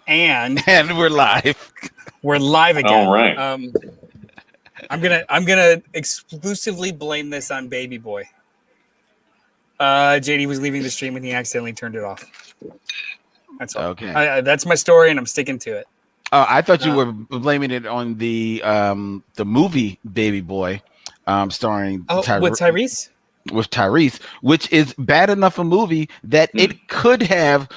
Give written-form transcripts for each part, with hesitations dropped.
And we're live. We're live again. All right. I'm gonna exclusively blame this on Baby Boy. JD was leaving the stream and he accidentally turned it off. That's all. Okay. That's my story, and I'm sticking to it. I thought you were blaming it on the movie Baby Boy, starring with Tyrese. With Tyrese, which is bad enough a movie that it could have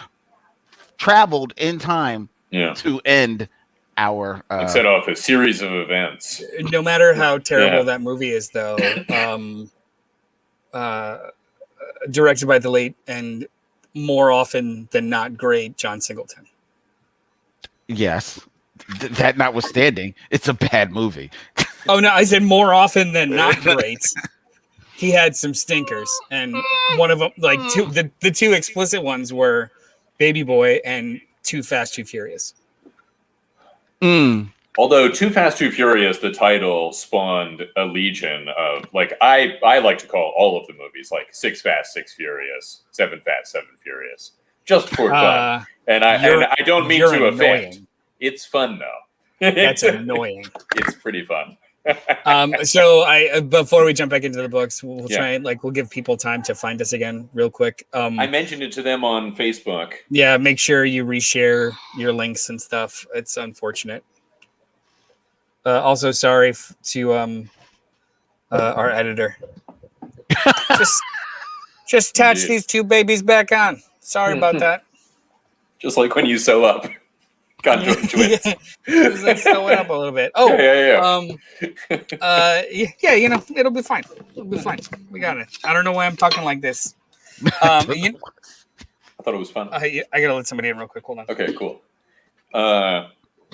traveled in time to end our and set off a series of events. No matter how terrible that movie is, though, directed by the late and more often than not great John Singleton. Yes, that notwithstanding, it's a bad movie. Oh no, I said more often than not great. He had some stinkers, and one of them, like the two explicit ones, were Baby Boy and Too Fast, Too Furious. Although Too Fast, Too Furious, the title spawned a legion of, like, I like to call all of the movies like Six Fast, Six Furious, Seven Fast, Seven Furious, just for fun. And I don't mean to offend. It's fun though. That's annoying. It's pretty fun. So before we jump back into the books, we'll try and we'll give people time to find us again real quick. I mentioned it to them on Facebook. Yeah, make sure you reshare your links and stuff. It's unfortunate. Also, sorry to our editor. just attach these two babies back on. Sorry about that. Just like when you sew up. Conjoined twins. Let's sew it up a little bit. Oh, you know, it'll be fine. It'll be fine. We got it. I don't know why I'm talking like this. I thought it was fun. I gotta let somebody in real quick. Hold on. Okay, cool.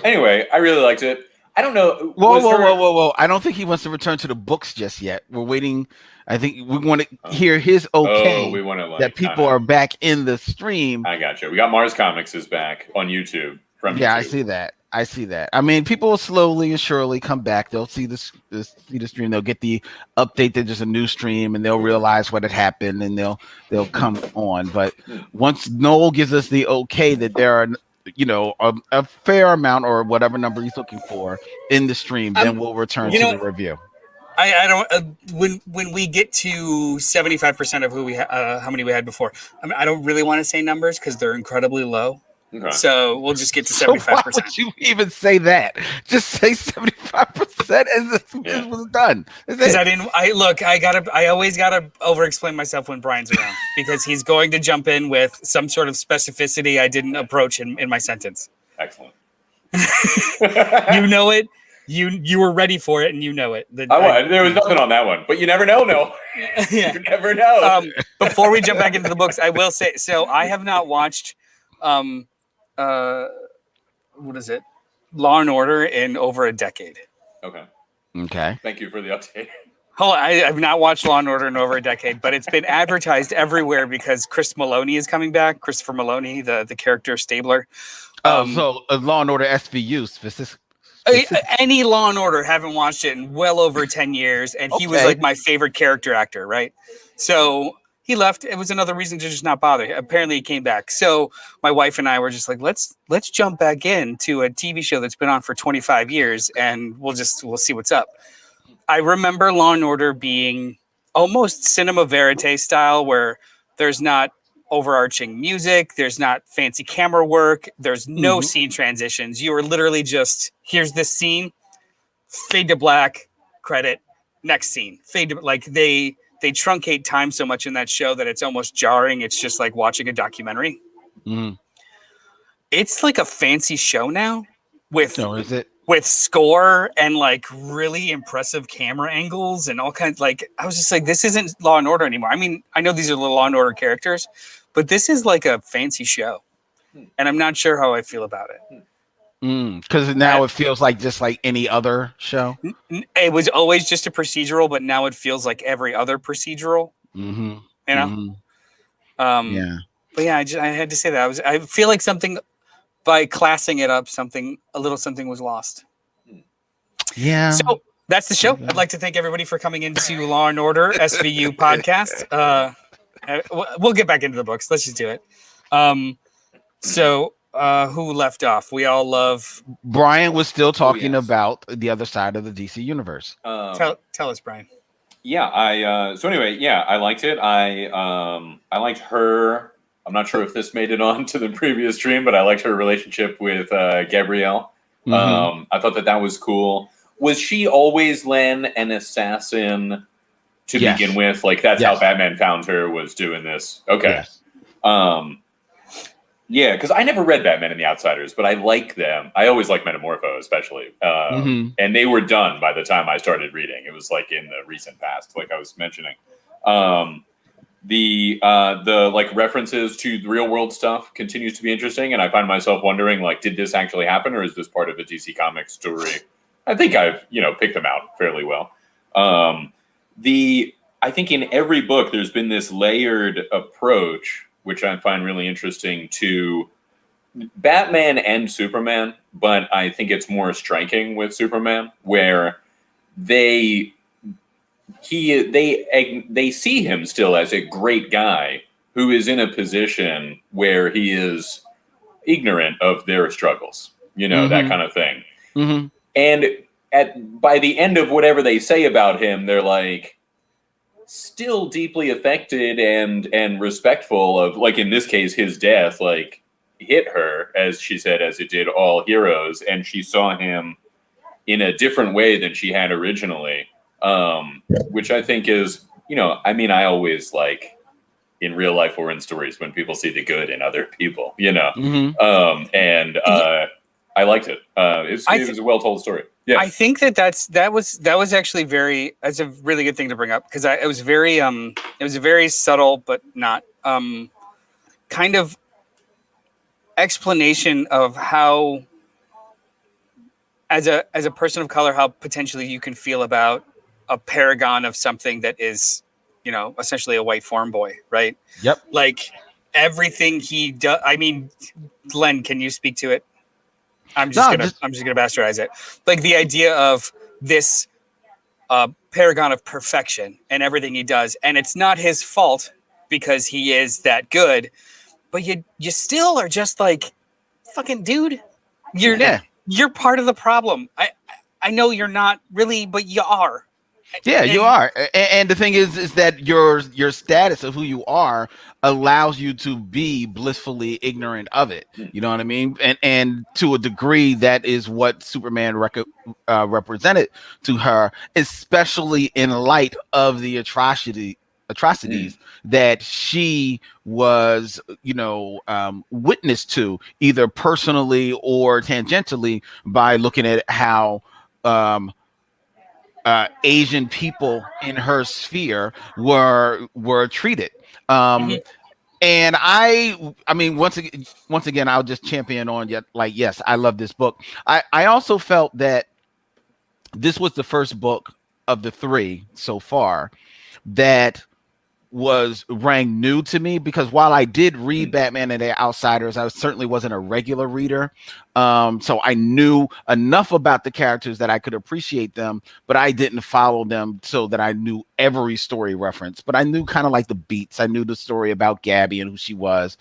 Anyway, I really liked it. I don't know. Whoa. I don't think he wants to return to the books just yet. We're waiting. I think we want to hear his okay. We want to that people are back in the stream. I got you. We got Mars Comics is back on YouTube. Yeah, YouTube. I see that. I mean, people will slowly and surely come back. They'll see the stream. They'll get the update that there's a new stream, and they'll realize what had happened, and they'll come on. But once Noel gives us the okay that there are, you know, a fair amount or whatever number he's looking for in the stream, then we'll return to the review. I don't when we get to 75% of how many we had before. I mean, I don't really want to say numbers because they're incredibly low. Okay. So we'll just get to 75%. So why would you even say that? Just say 75% and this was done. Because I always gotta over-explain myself when Brian's around because he's going to jump in with some sort of specificity I didn't approach in my sentence. Excellent. You know it. You were ready for it, and you know it. There was nothing on that one, but you never know. No, you never know. Before we jump back into the books, I will say so. I have not watched. What is it? Law and Order in over a decade. Okay. Thank you for the update. Hold on, I've not watched Law and Order in over a decade, but it's been advertised everywhere because Chris Maloney is coming back. Christopher Maloney, the character Stabler. So Law and Order SVU specific. Any Law and Order, haven't watched it in well over 10 years, and he was like my favorite character actor, right? So he left. It was another reason to just not bother. Apparently he came back. So my wife and I were just like, let's jump back into a TV show that's been on for 25 years and we'll see what's up. I remember Law and Order being almost cinema verite style where there's not overarching music, there's not fancy camera work, there's no scene transitions. You are literally just, here's this scene, fade to black, credit, next scene. Fade to, like they truncate time so much in that show that it's almost jarring. It's just like watching a documentary. It's like a fancy show now with score and like really impressive camera angles and all kinds. Like I was just like, this isn't Law and Order anymore. I mean, I know these are the Law and Order characters, but this is like a fancy show, and I'm not sure how I feel about it. Because now it feels like just like any other show. It was always just a procedural, but now it feels like every other procedural. You know. But yeah, I had to say that I feel like something by classing it up, a little something was lost. Yeah. So that's the show. I'd like to thank everybody for coming into Law and Order SVU podcast. We'll get back into the books. Let's just do it. So Who left off? We all love. Brian was still talking about the other side of the DC universe. Tell us, Brian. Yeah, so anyway, yeah, I liked it. I liked her. I'm not sure if this made it on to the previous stream, but I liked her relationship with Gabrielle. Mm-hmm. I thought that was cool. Was she always, Len, an assassin to begin with? Like, that's how Batman found her, was doing this. Okay. Yes. Yeah, because I never read Batman and the Outsiders, but I like them. I always like Metamorpho, especially. And they were done by the time I started reading. It was like in the recent past, like I was mentioning. The like references to the real world stuff continues to be interesting, and I find myself wondering, like, did this actually happen, or is this part of a DC Comics story? I think I've picked them out fairly well. I think in every book there's been this layered approach, which I find really interesting, to Batman and Superman, but I think it's more striking with Superman, where they see him still as a great guy who is in a position where he is ignorant of their struggles, that kind of thing. Mm-hmm. And by the end of whatever they say about him, they're like still deeply affected and respectful of, like, in this case, his death, like, hit her, as she said, as it did all heroes, and she saw him in a different way than she had originally. Which I think is, I always like in real life or in stories when people see the good in other people, Mm-hmm. I liked it. It was a well told story. Yeah, I think that was actually that's a really good thing to bring up, because it was a very subtle but not kind of explanation of how, as a person of color, how potentially you can feel about a paragon of something that is, essentially a white farm boy, right? Yep. Like, everything he does. I mean, Len, can you speak to it? I'm just gonna bastardize it. Like, the idea of this paragon of perfection and everything he does, and it's not his fault because he is that good, but you still are just like, fucking dude, you're part of the problem. I know you're not really, but you are. Yeah, you are. And the thing is that your status of who you are allows you to be blissfully ignorant of it. You know what I mean? And to a degree, that is what Superman represented to her, especially in light of the atrocities that she was, witness to, either personally or tangentially, by looking at how Asian people in her sphere were treated. And I mean, once again, I'll just champion on yes, I love this book. I also felt that this was the first book of the three so far that rang new to me, because while I did read Batman and the Outsiders, I certainly wasn't a regular reader. So I knew enough about the characters that I could appreciate them, but I didn't follow them so that I knew every story reference. But I knew kind of like the beats. I knew the story about Gabby and who she was.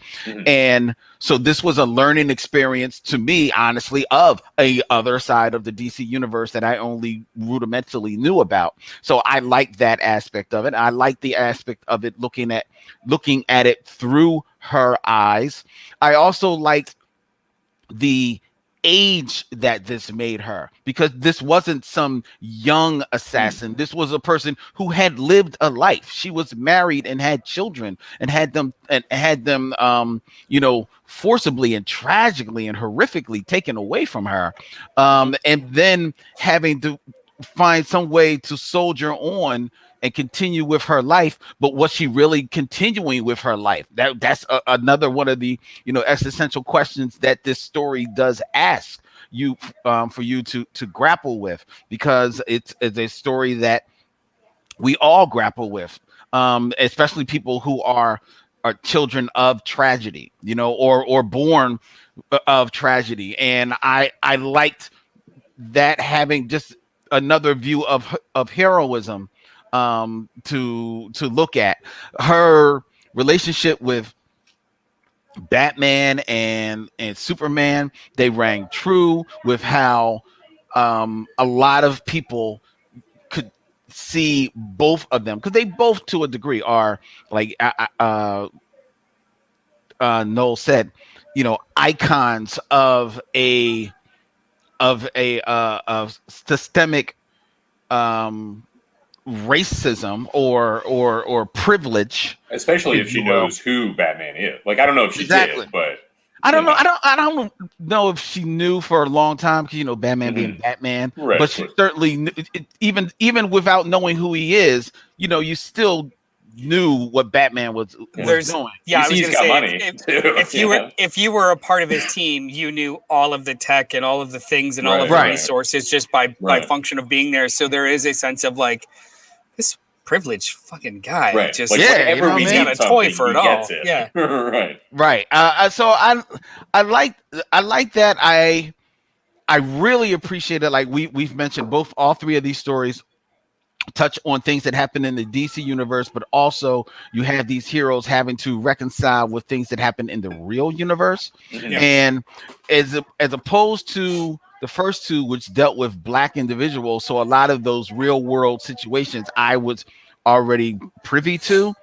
And so this was a learning experience to me, honestly, of a other side of the DC universe that I only rudimentally knew about. So I liked that aspect of it. I liked the aspect of it looking at it through her eyes. I also liked the age that this made her, because this wasn't some young assassin. This was a person who had lived a life. She was married and had children and had them forcibly and tragically and horrifically taken away from her, and then having to find some way to soldier on and continue with her life. But was she really continuing with her life? That's another one of the existential questions that this story does ask you, for you to grapple with, because it's a story that we all grapple with, especially people who are children of tragedy, or born of tragedy. And I liked that, having just another view of heroism to look at. Her relationship with Batman and Superman, they rang true with how a lot of people could see both of them, because they both to a degree are like Noel said, icons of systemic racism or privilege, especially if she knows who Batman is. Like, I don't know if she did, but I don't know. I don't know if she knew for a long time, because Batman being Batman, right, but she certainly knew, even without knowing who he is, you still knew what Batman was doing. Yeah, I was got money. If you were a part of his team, you knew all of the tech and all of the things and all of the resources just by function of being there. So there is a sense of like, this privileged fucking guy, just like, whenever we got a toy for it all. It. Yeah, right. So I like that. I really appreciate it. Like we've mentioned, all three of these stories touch on things that happen in the DC universe, but also you have these heroes having to reconcile with things that happen in the real universe. And as opposed to the first two, which dealt with Black individuals, so a lot of those real world situations I was already privy to.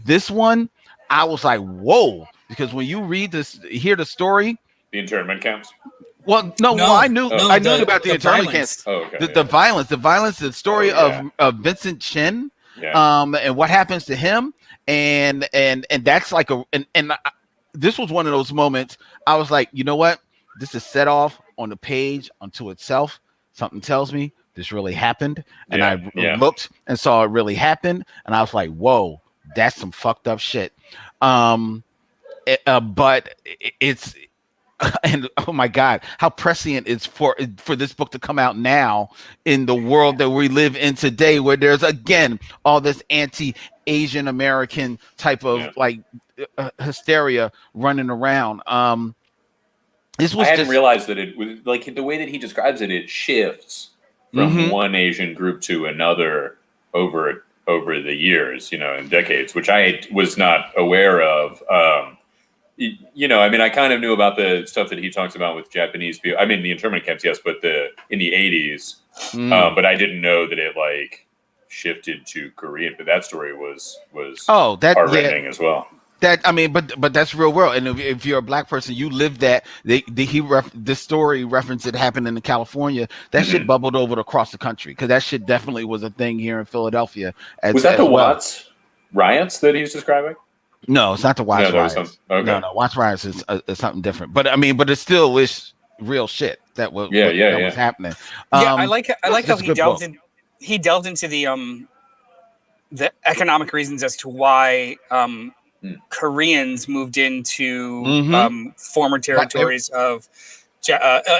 This one, I was like, whoa, because when you hear the story, the internment camps. Well, I knew about the internment camps. The violence, the story of Vincent Chin, and what happens to him, and that's like this was one of those moments. I was like, you know what? This is set off on the page unto itself. Something tells me this really happened, and I looked and saw it really happen, and I was like, whoa, that's some fucked up shit. But it's. And oh my God, how prescient it's for this book to come out now in the world that we live in today, where there's again all this anti-Asian American type of hysteria running around. I hadn't realized that it was like the way that he describes it. It shifts from one Asian group to another over the years, in decades, which I was not aware of. I kind of knew about the stuff that he talks about with Japanese people. I mean, the internment camps, yes, but in the 80s. But I didn't know that it shifted to Korean. But that story was heart-rending as well. But that's real world. And if you're a Black person, you live that. This story reference that happened in California. That shit bubbled over across the country, because that shit definitely was a thing here in Philadelphia. Was that the Watts riots that he's describing? No, it's not the Watts riots. No, Watts riots is something different. But but it still is real shit that was happening. I like how he delved in. He delved into the economic reasons as to why Koreans moved into former territories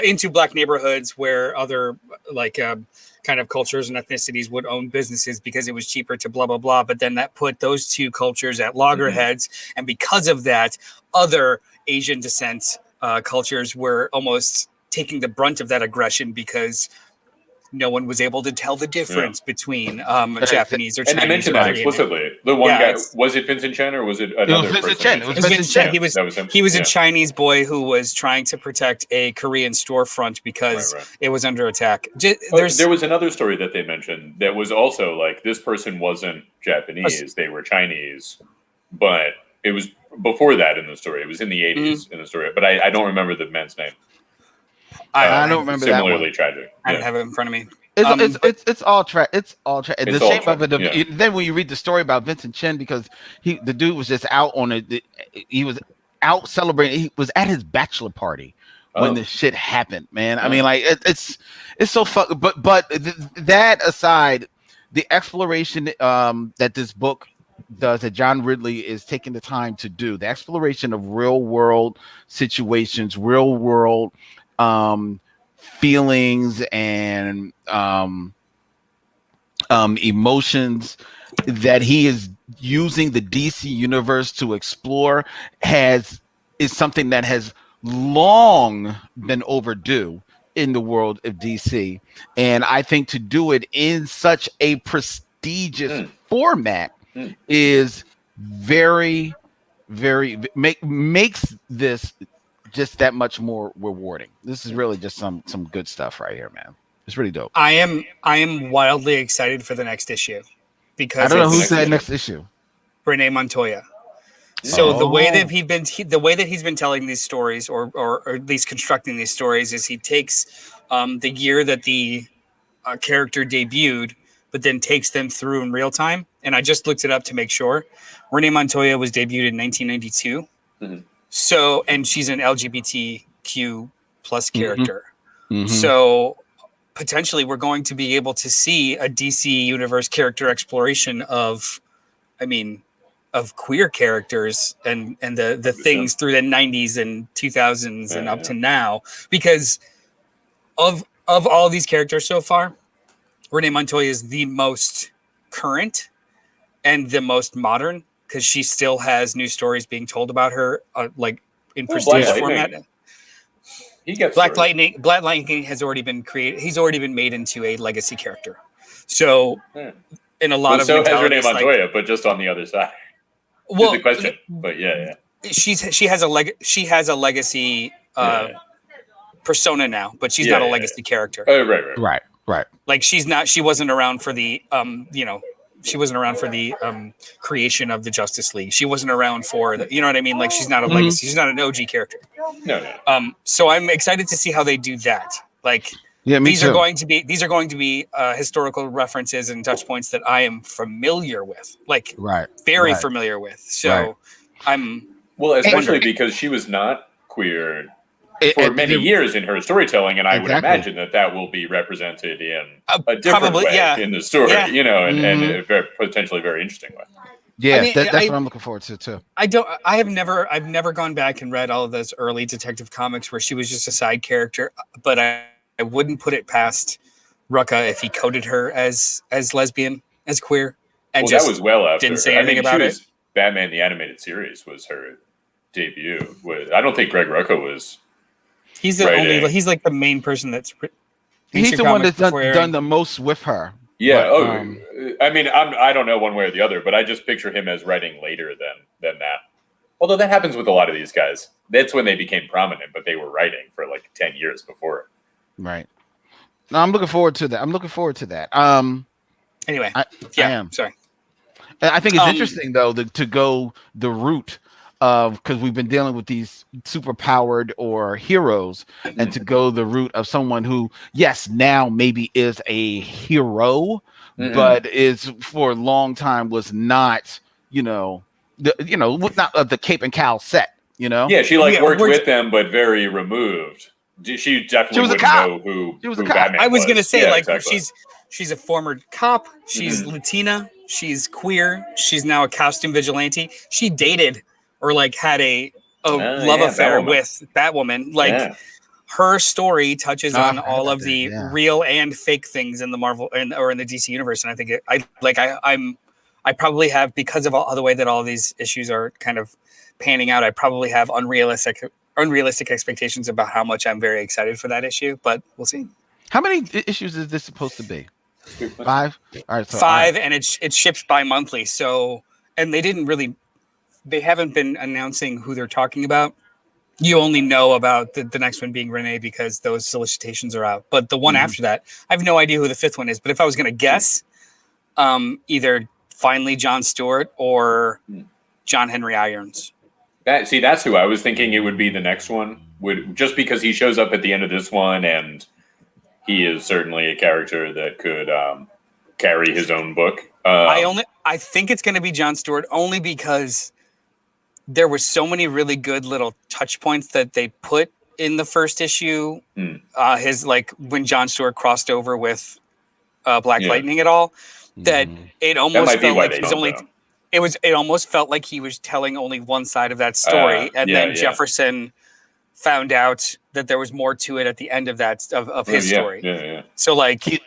into Black neighborhoods where other kind of cultures and ethnicities would own businesses because it was cheaper to blah, blah, blah. But then that put those two cultures at loggerheads. And because of that, other Asian descent cultures were almost taking the brunt of that aggression, because no one was able to tell the difference between Japanese or Chinese. And I mentioned that explicitly. The one guy, was it Vincent Chen or was it another person? It was Vincent Chen. He was a Chinese boy who was trying to protect a Korean storefront because it was under attack. There was another story that they mentioned that was also this person wasn't Japanese, they were Chinese, but it was before that in the story. It was in the 80s in the story, but I don't remember the man's name. I don't remember that one. Similarly tragic. I don't have it in front of me. It's all tragic. The shame of it. Then when you read the story about Vincent Chen, because the dude was just out on it. He was out celebrating. He was at his bachelor party when this shit happened, man. I mean, it's so fuck. But that aside, the exploration that this book does, that John Ridley is taking the time to do, the exploration of real world situations, real world feelings and emotions that he is using the DC universe to explore is something that has long been overdue in the world of DC. And I think to do it in such a prestigious format is very, makes this just that much more rewarding. This is really just some good stuff right here, man. It's really dope. I am wildly excited for the next issue because I don't know who's that next issue. Renee Montoya. So the way that he's been telling these stories, or at least constructing these stories, is he takes the year that the character debuted, but then takes them through in real time. And I just looked it up to make sure. Renee Montoya was debuted in 1992. Mm-hmm. So, and she's an LGBTQ plus character. Mm-hmm. So potentially we're going to be able to see a DC universe character exploration of queer characters and the things through the 90s and 2000s and up to now, because of all these characters so far, Renee Montoya is the most current and the most modern, because she still has new stories being told about her, like in prestige format. He gets Black Lightning has already been created. He's already been made into a legacy character. So in a lot of so has Renee Montoya, but just on the other side. Well, the question, but yeah. She has a legacy persona now, but she's not a legacy character. Oh, right. Like she wasn't around for the she wasn't around for the creation of the Justice League. She wasn't around for the, you know what I mean? Like she's not a legacy. She's not an OG character. No. So I'm excited to see how they do that. Like these are going to be historical references and touch points that I am familiar with, like very familiar with. So I'm especially because she was not queer for many years in her storytelling, and I would imagine that will be represented in a different way in the story, and a potentially very interesting way. Yeah, that's what I'm looking forward to too. I've never gone back and read all of those early Detective Comics where she was just a side character, but I wouldn't put it past Rucka if he coded her as lesbian, as queer, and that was well after. Didn't say anything about it. Batman the Animated Series was her debut. I don't think Greg Rucka was. He's he's like the main person that's. He's the one that's done the most with her. Yeah. I don't know one way or the other, but I just picture him as writing later than that. Although that happens with a lot of these guys. That's when they became prominent, but they were writing for like 10 years before. Right. No, I'm looking forward to that. Anyway, I am. Sorry. I think it's interesting though to go the route of, because we've been dealing with these super powered or heroes, and to go the route of someone who, yes, now maybe is a hero, but is for a long time was not, not of the Cape and Cowl set, Yeah, she worked with them, but very removed. She definitely wouldn't know who Batman I was going to say, exactly. she's a former cop. She's Latina. She's queer. She's now a costume vigilante. She dated or had a love affair with Batwoman. Her story touches on all of the real and fake things in the Marvel or in the DC universe. And I think I probably have, because of all the way that all these issues are kind of panning out, I probably have unrealistic expectations about how much I'm very excited for that issue, but we'll see. How many issues is this supposed to be? 5? All right, 5, and it's shipped bi-monthly. So, and they haven't been announcing who they're talking about. You only know about the next one being Renee because those solicitations are out. But the one after that, I have no idea who the 5th one is. But if I was going to guess, either finally Jon Stewart or John Henry Irons. That's who I was thinking it would be the next one. Just because he shows up at the end of this one, and he is certainly a character that could carry his own book. I think it's going to be Jon Stewart, only because there were so many really good little touch points that they put in the first issue. His when Jon Stewart crossed over with Black Lightning at all, that it almost felt like he was only. It almost felt like he was telling only one side of that story, and then Jefferson found out that there was more to it at the end of that of his story. Yeah. So I can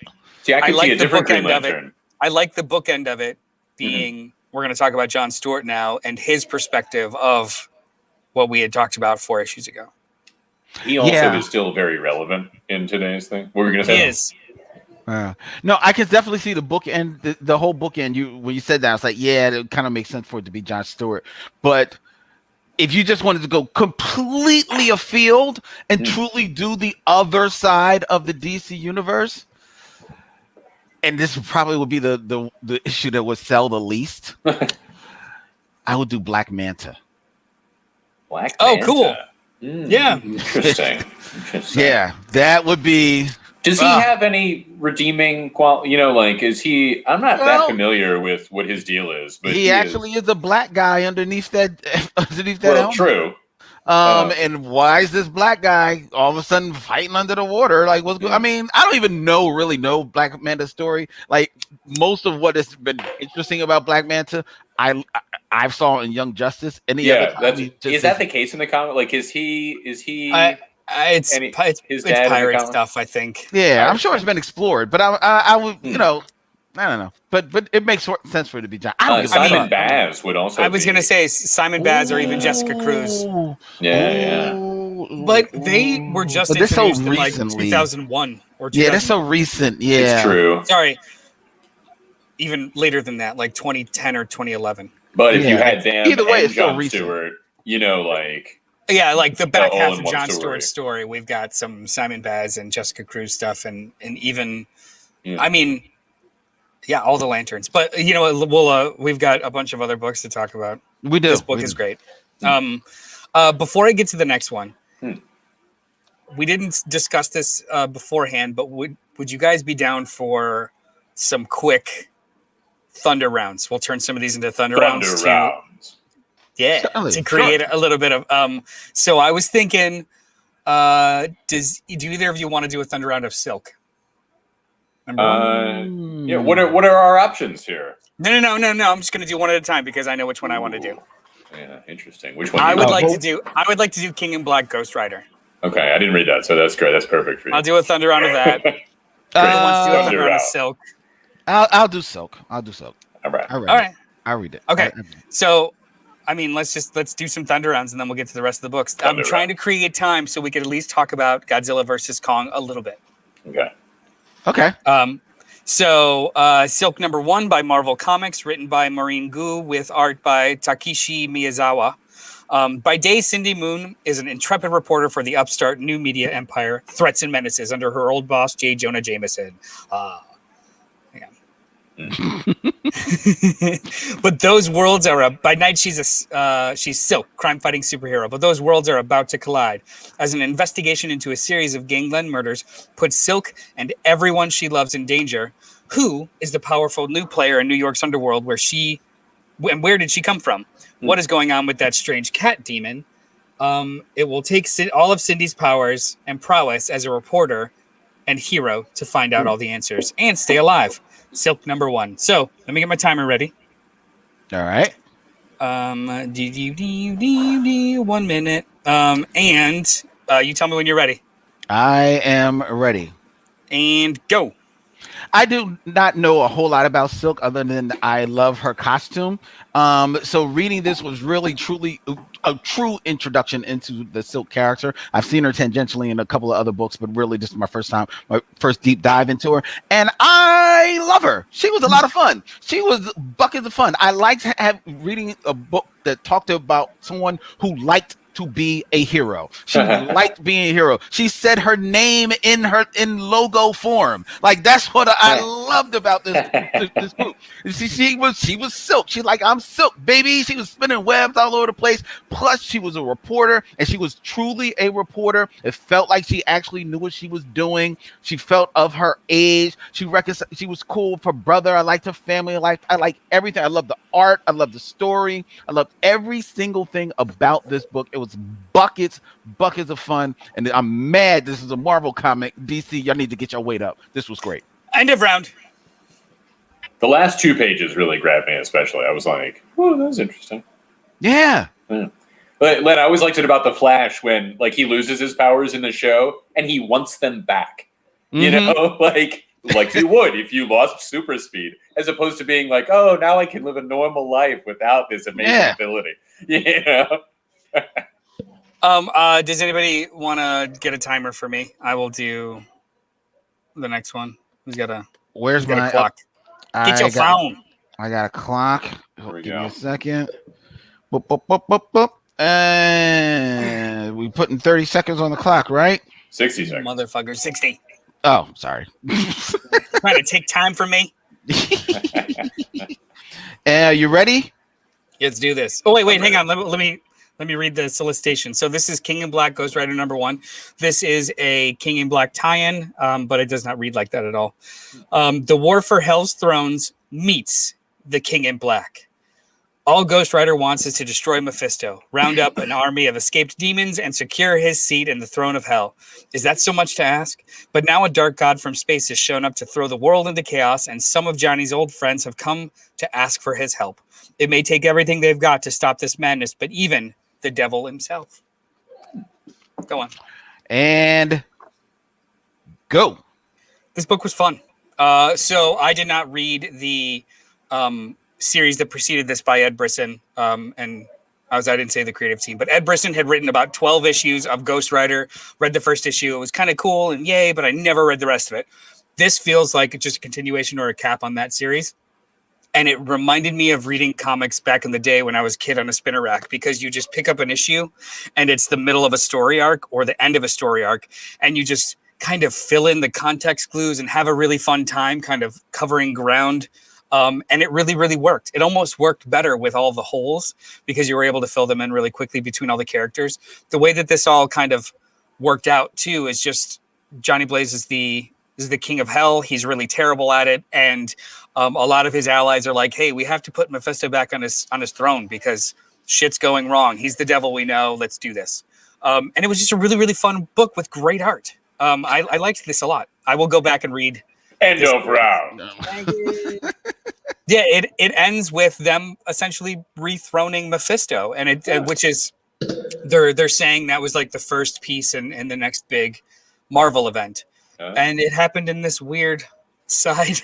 see a different Green Lantern. I like the bookend of it being. We're going to talk about Jon Stewart now and his perspective of what we had talked about 4 issues ago. He also is still very relevant in today's thing. What were you going to say? He is. No, I can definitely see the bookend, the whole bookend. When you said that, I was like, it kind of makes sense for it to be Jon Stewart. But if you just wanted to go completely afield and truly do the other side of the DC universe, and this probably would be the issue that would sell the least, I would do Black Manta. Black Manta. Oh, cool. Yeah. Interesting. Yeah, that would be. Does he have any redeeming quality? You know, like, is he? I'm not that familiar with what his deal is, but he actually is a black guy underneath that. Well, helmet. true. And why is this black guy all of a sudden fighting under the water? Like, what's I mean, I don't even really know Black Manta's story. Like, most of what has been interesting about Black Manta, I saw in Young Justice. Is that the case in the comic? Like, is he? It's pirate stuff, I think. Yeah, I'm sure it's been explored, but I would, I don't know, but it makes sense for it to be John. Simon Baz would also. I was going to say Simon Baz or even Jessica Cruz. Yeah. But they were just introduced in like 2001 or 2000. Yeah, that's so recent. Yeah, it's true. Sorry, even later than that, like 2010 or 2011. But if you had them either way, and it's so Jon recent. Stewart, like. Yeah, like the back half of Jon story. Stewart's story, we've got some Simon Baz and Jessica Cruz stuff, and even, all the Lanterns. But we've got a bunch of other books to talk about. We do. This book is great. Before I get to the next one, we didn't discuss this beforehand, but would you guys be down for some quick Thunder rounds? We'll turn some of these into Thunder rounds. Yeah, to create a little bit of so I was thinking, do either of you want to do a Thunder round of Silk? What are our options here? No. I'm just gonna do one at a time because I know which one I want to do. Yeah, interesting. Which one? I would like to do King in Black Ghost Rider. Okay, I didn't read that, so that's great. That's perfect for you. I'll do a Thunder round of that. Who wants to do a Thunder round of Silk? I'll do Silk. All right. I'll read it. Okay. So, I mean, let's do some Thunder rounds and then we'll get to the rest of the books. I'm trying to create time so we could at least talk about Godzilla versus Kong a little bit. Okay. So Silk #1 by Marvel Comics, written by Maureen Gu with art by Takeshi Miyazawa. By day, Cindy Moon is an intrepid reporter for the upstart new media empire Threats and Menaces under her old boss, J. Jonah Jameson. But those worlds are by night she's Silk, crime-fighting superhero. But those worlds are about to collide as an investigation into a series of gangland murders puts Silk and everyone she loves in danger. Who is the powerful new player in New York's underworld? Where did she come from? What is going on with that strange cat demon? It will take all of Cindy's powers and prowess as a reporter and hero to find out all the answers and stay alive. Silk #1. So let me get my timer ready. All right. 1 minute. And you tell me when you're ready. I am ready. And go. I do not know a whole lot about Silk other than I love her costume. So reading this was really, truly a true introduction into the Silk character. I've seen her tangentially in a couple of other books, but really this is my first deep dive into her. And I love her. She was a lot of fun. She was buckets of fun. I liked reading a book that talked about someone who liked to be a hero. She liked being a hero. She said her name in logo form. Like, that's what I loved about this group. She was Silk. She's like, I'm Silk, baby. She was spinning webs all over the place. Plus, she was a reporter, and she was truly a reporter. It felt like she actually knew what she was doing. She felt of her age. She was cool with her brother. I liked her family. I liked everything. I loved the art. I loved the story. I loved every single thing about this book. It was buckets of fun, and I'm mad this is a Marvel comic. DC, y'all need to get your weight up. This was great. End of round. The last 2 pages really grabbed me, especially. I was like, "Oh, that was interesting." Yeah. But Len, I always liked it about the Flash when, like, he loses his powers in the show and he wants them back. You know, like you would if you lost super speed, as opposed to being like, "Oh, now I can live a normal life without this amazing ability." You know. Does anybody want to get a timer for me? I will do the next one. Where's my clock? Get your phone. I got a clock. There we Give go. me a second. Boop, boop, boop, boop, boop. And we putting 30 seconds on the clock, right? 60 seconds. Motherfucker, 60. Oh, sorry. Trying to take time from me. You ready? Let's do this. Oh, wait, hang on. Let me read the solicitation. So this is King in Black Ghost Rider #1. This is a King in Black tie-in, but it does not read like that at all. The War for Hell's Thrones meets the King in Black. All Ghost Rider wants is to destroy Mephisto, round up an army of escaped demons, and secure his seat in the throne of hell. Is that so much to ask? But now a dark god from space has shown up to throw the world into chaos, and some of Johnny's old friends have come to ask for his help. It may take everything they've got to stop this madness, but even the devil himself. Go on. And go. This book was fun. So I did not read the series that preceded this by Ed Brisson, and I didn't say the creative team, but Ed Brisson had written about 12 issues of Ghost Rider. Read the first issue. It was kind of cool and yay, but I never read the rest of it. This feels like just a continuation or a cap on that series. And it reminded me of reading comics back in the day when I was a kid on a spinner rack, because you just pick up an issue and it's the middle of a story arc or the end of a story arc, and you just kind of fill in the context clues and have a really fun time kind of covering ground. And it really, really worked. It almost worked better with all the holes because you were able to fill them in really quickly between all the characters. The way that this all kind of worked out too is just Johnny Blaze is the king of hell. He's really terrible at it. And a lot of his allies are like, hey, we have to put Mephisto back on his throne because shit's going wrong. He's the devil we know. Let's do this. And it was just a really, really fun book with great art. I liked this a lot. I will go back and read. End of round. Yeah, it ends with them essentially rethroning Mephisto, and which is they're saying that was like the first piece in the next big Marvel event, and it happened in this weird side.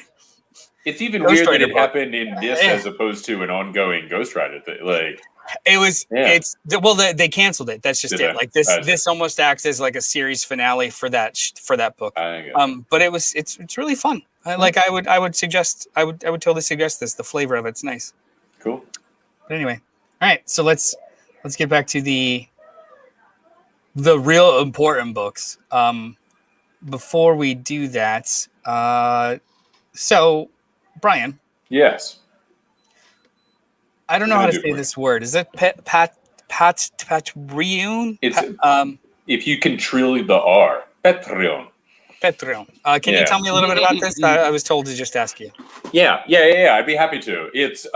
It's even weird that it happened in this as opposed to an ongoing Ghost Rider thing. Like it was, they canceled it. That's just it. Like this almost acts as like a series finale for that book. But it's really fun. I would totally suggest this. The flavor of it's nice. Cool. But anyway, all right. So let's get back to the real important books. Before we do that, so Brian. Yes. I don't know how to say this word. Is it Patreon? It's if you can trill the R. Patreon. Patreon. Can you tell me a little bit about this? I was told to just ask you. Yeah. I'd be happy to. It's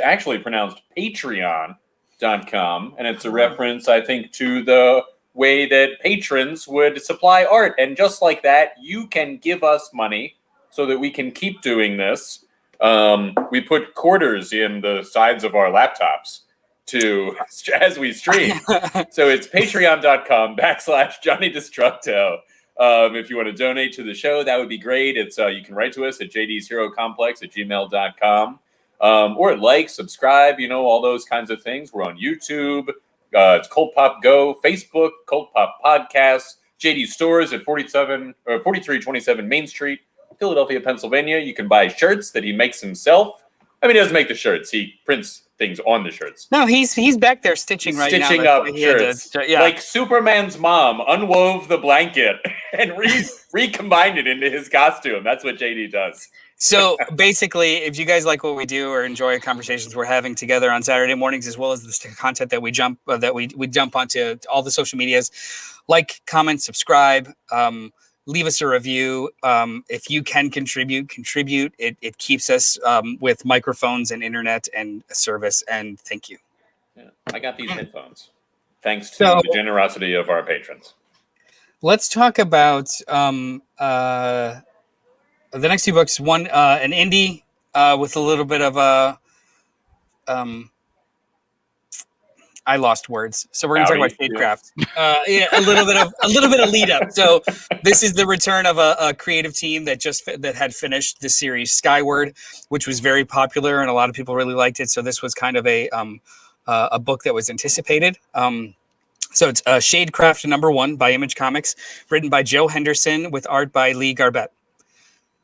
actually pronounced Patreon.com, and it's a reference, I think, to the way that patrons would supply art. And just like that, you can give us money so that we can keep doing this. We put quarters in the sides of our laptops as we stream. So it's patreon.com/JohnnyDestructo. If you want to donate to the show, that would be great. It's you can write to us at JDsHeroComplex@gmail.com. Or subscribe, all those kinds of things. We're on YouTube. It's CultPop Go, Facebook, CultPop Podcast, JD Stores at 4327 Main Street, Philadelphia, Pennsylvania. You can buy shirts that he makes himself. I mean, he doesn't make the shirts. He prints things on the shirts. No, he's back there stitching now. Stitching up shirts. Like Superman's mom unwove the blanket and recombined it into his costume. That's what JD does. So basically, if you guys like what we do or enjoy conversations we're having together on Saturday mornings, as well as the content that we jump onto all the social medias, like, comment, subscribe, leave us a review. If you can contribute. It keeps us with microphones and internet and service. And thank you. Yeah, I got these headphones thanks to the generosity of our patrons. Let's talk about the next two books. One, an indie with a little bit of a I lost words, so we're going to talk about Shadecraft. A little bit of lead up. So this is the return of a creative team that had finished the series Skyward, which was very popular and a lot of people really liked it. So this was kind of a book that was anticipated. So it's Shadecraft #1 by Image Comics, written by Joe Henderson with art by Lee Garbett.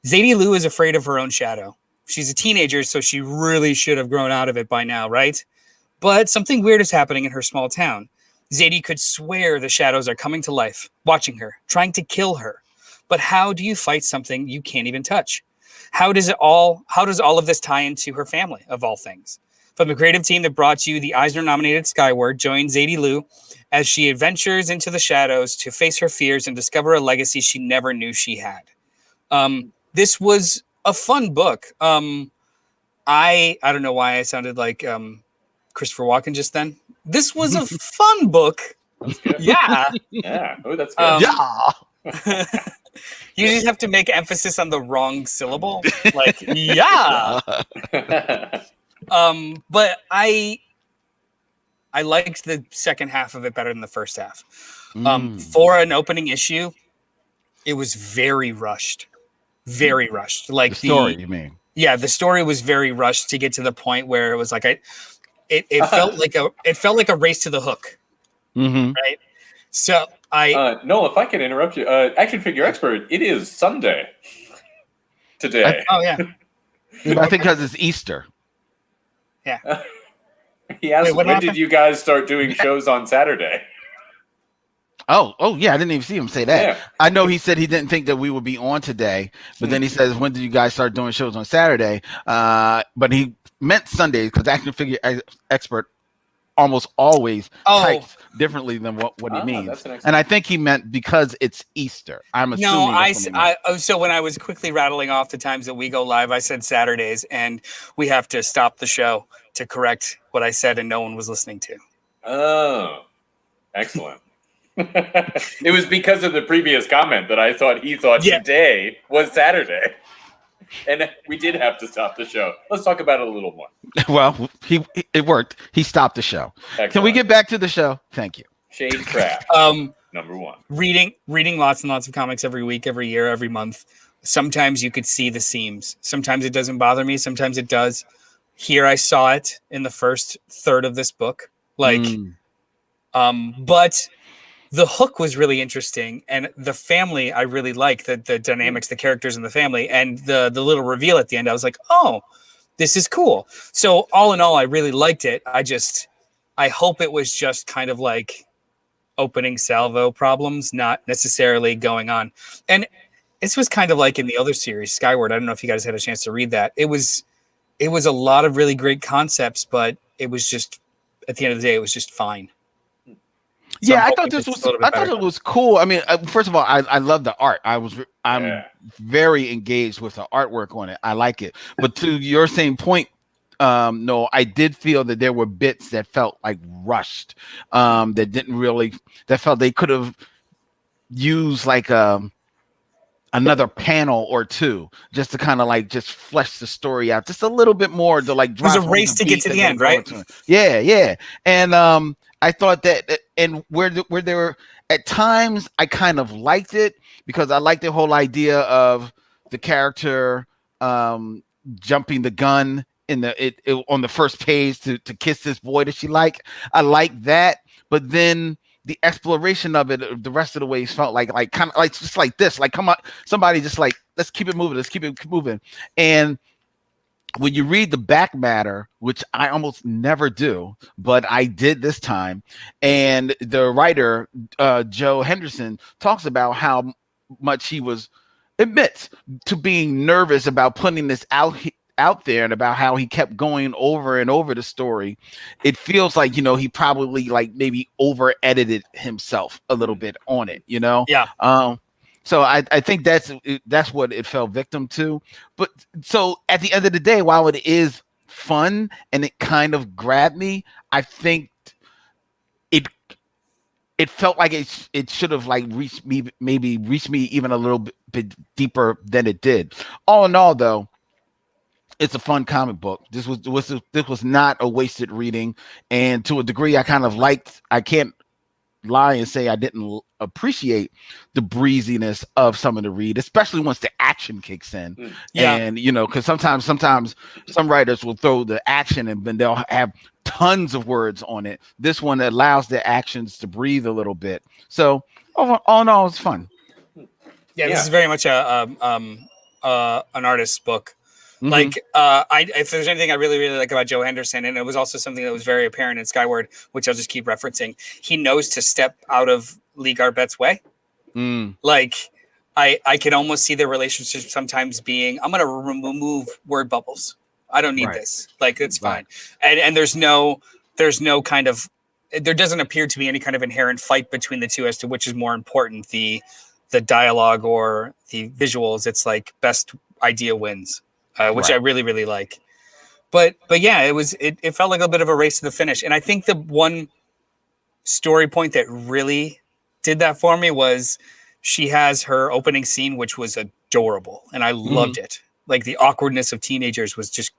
Zadie Lou is afraid of her own shadow. She's a teenager, so she really should have grown out of it by now, right? But something weird is happening in her small town. Zadie could swear the shadows are coming to life, watching her, trying to kill her. But how do you fight something you can't even touch? How does all of this tie into her family, of all things? From the creative team that brought you the Eisner-nominated Skyward, join Zadie Lou as she adventures into the shadows to face her fears and discover a legacy she never knew she had. This was a fun book. I don't know why I sounded like Christopher Walken just then. This was a fun book. That's good. Yeah. Yeah. Oh, that's good. Yeah. You just have to make emphasis on the wrong syllable. Like, yeah. But I liked the second half of it better than the first half. For an opening issue, it was very rushed. Very rushed. Like the story, you mean? Yeah, the story was very rushed to get to the point where it was like it felt like a race to the hook. Mm-hmm. Right. So Noel, if I can interrupt you, action figure expert, it is Sunday today. Oh yeah. I think because it's Easter. Yeah. He asked, Wait, when did you guys start doing shows on Saturday? Oh yeah, I didn't even see him say that. Yeah. I know he said he didn't think that we would be on today, but then he says, when did you guys start doing shows on Saturday? But he meant Sundays because action figure expert almost always types differently than what he means. And I think he meant because it's Easter. I'm assuming. No, so when I was quickly rattling off the times that we go live, I said Saturdays, and we have to stop the show to correct what I said and no one was listening to. Oh, excellent. It was because of the previous comment that I thought he thought today was Saturday. And we did have to stop the show. Let's talk about it a little more. Well, it worked. He stopped the show. Excellent. Can we get back to the show? Thank you. Shadecraft. Number 1. Reading lots and lots of comics every week, every year, every month. Sometimes you could see the seams. Sometimes it doesn't bother me. Sometimes it does. Here I saw it in the first third of this book. But the hook was really interesting, and the family I really like, the dynamics, the characters in the family, and the little reveal at the end. I was like, oh, this is cool. So all in all, I really liked it. I hope it was just kind of like opening salvo problems, not necessarily going on. And this was kind of like in the other series, Skyward. I don't know if you guys had a chance to read that. It was a lot of really great concepts, but it was just, at the end of the day, it was just fine. So yeah, I thought it was cool. I mean, first of all, I love the art. I'm very engaged with the artwork on it. I like it. But to your same point, no, I did feel that there were bits that felt like rushed. That felt they could have used like another panel or two just to kind of like just flesh the story out just a little bit more to like drive. It was a race to get to the end, right? Yeah. And I thought that, and where there were at times I kind of liked it because I liked the whole idea of the character jumping the gun on the first page to kiss this boy that she liked. I like that, but then the exploration of it the rest of the way felt like kind of like just like this, like come on, somebody just like let's keep it moving. And when you read the back matter, which I almost never do, but I did this time, and the writer Joe Henderson talks about how much he admits to being nervous about putting this out there and about how he kept going over and over the story. It feels like, he probably like maybe over edited himself a little bit on it, Yeah. So I think that's what it fell victim to. But so at the end of the day, while it is fun and it kind of grabbed me, I think it felt like it should have like reached me even a little bit deeper than it did. All in all, though, it's a fun comic book. This was not a wasted reading, and to a degree, I kind of liked. I can't lie and say I didn't appreciate the breeziness of some of the read, especially once the action kicks in. Yeah. And because sometimes some writers will throw the action and then they'll have tons of words on it. This one allows the actions to breathe a little bit. So all in all, it's fun. Yeah, this is very much an artist's book. Like, if there's anything I really, really like about Joe Henderson, and it was also something that was very apparent in Skyward, which I'll just keep referencing, he knows to step out of Lee Garbet's way. Like, I can almost see their relationship sometimes being, I'm going to remove word bubbles. I don't need this. Like, it's fine. And there's no kind of, there doesn't appear to be any kind of inherent fight between the two as to which is more important, the dialogue or the visuals. It's like best idea wins, which I really, really like. But yeah, it felt like a bit of a race to the finish. And I think the one story point that really did that for me was she has her opening scene, which was adorable. And I loved it. Like, the awkwardness of teenagers was just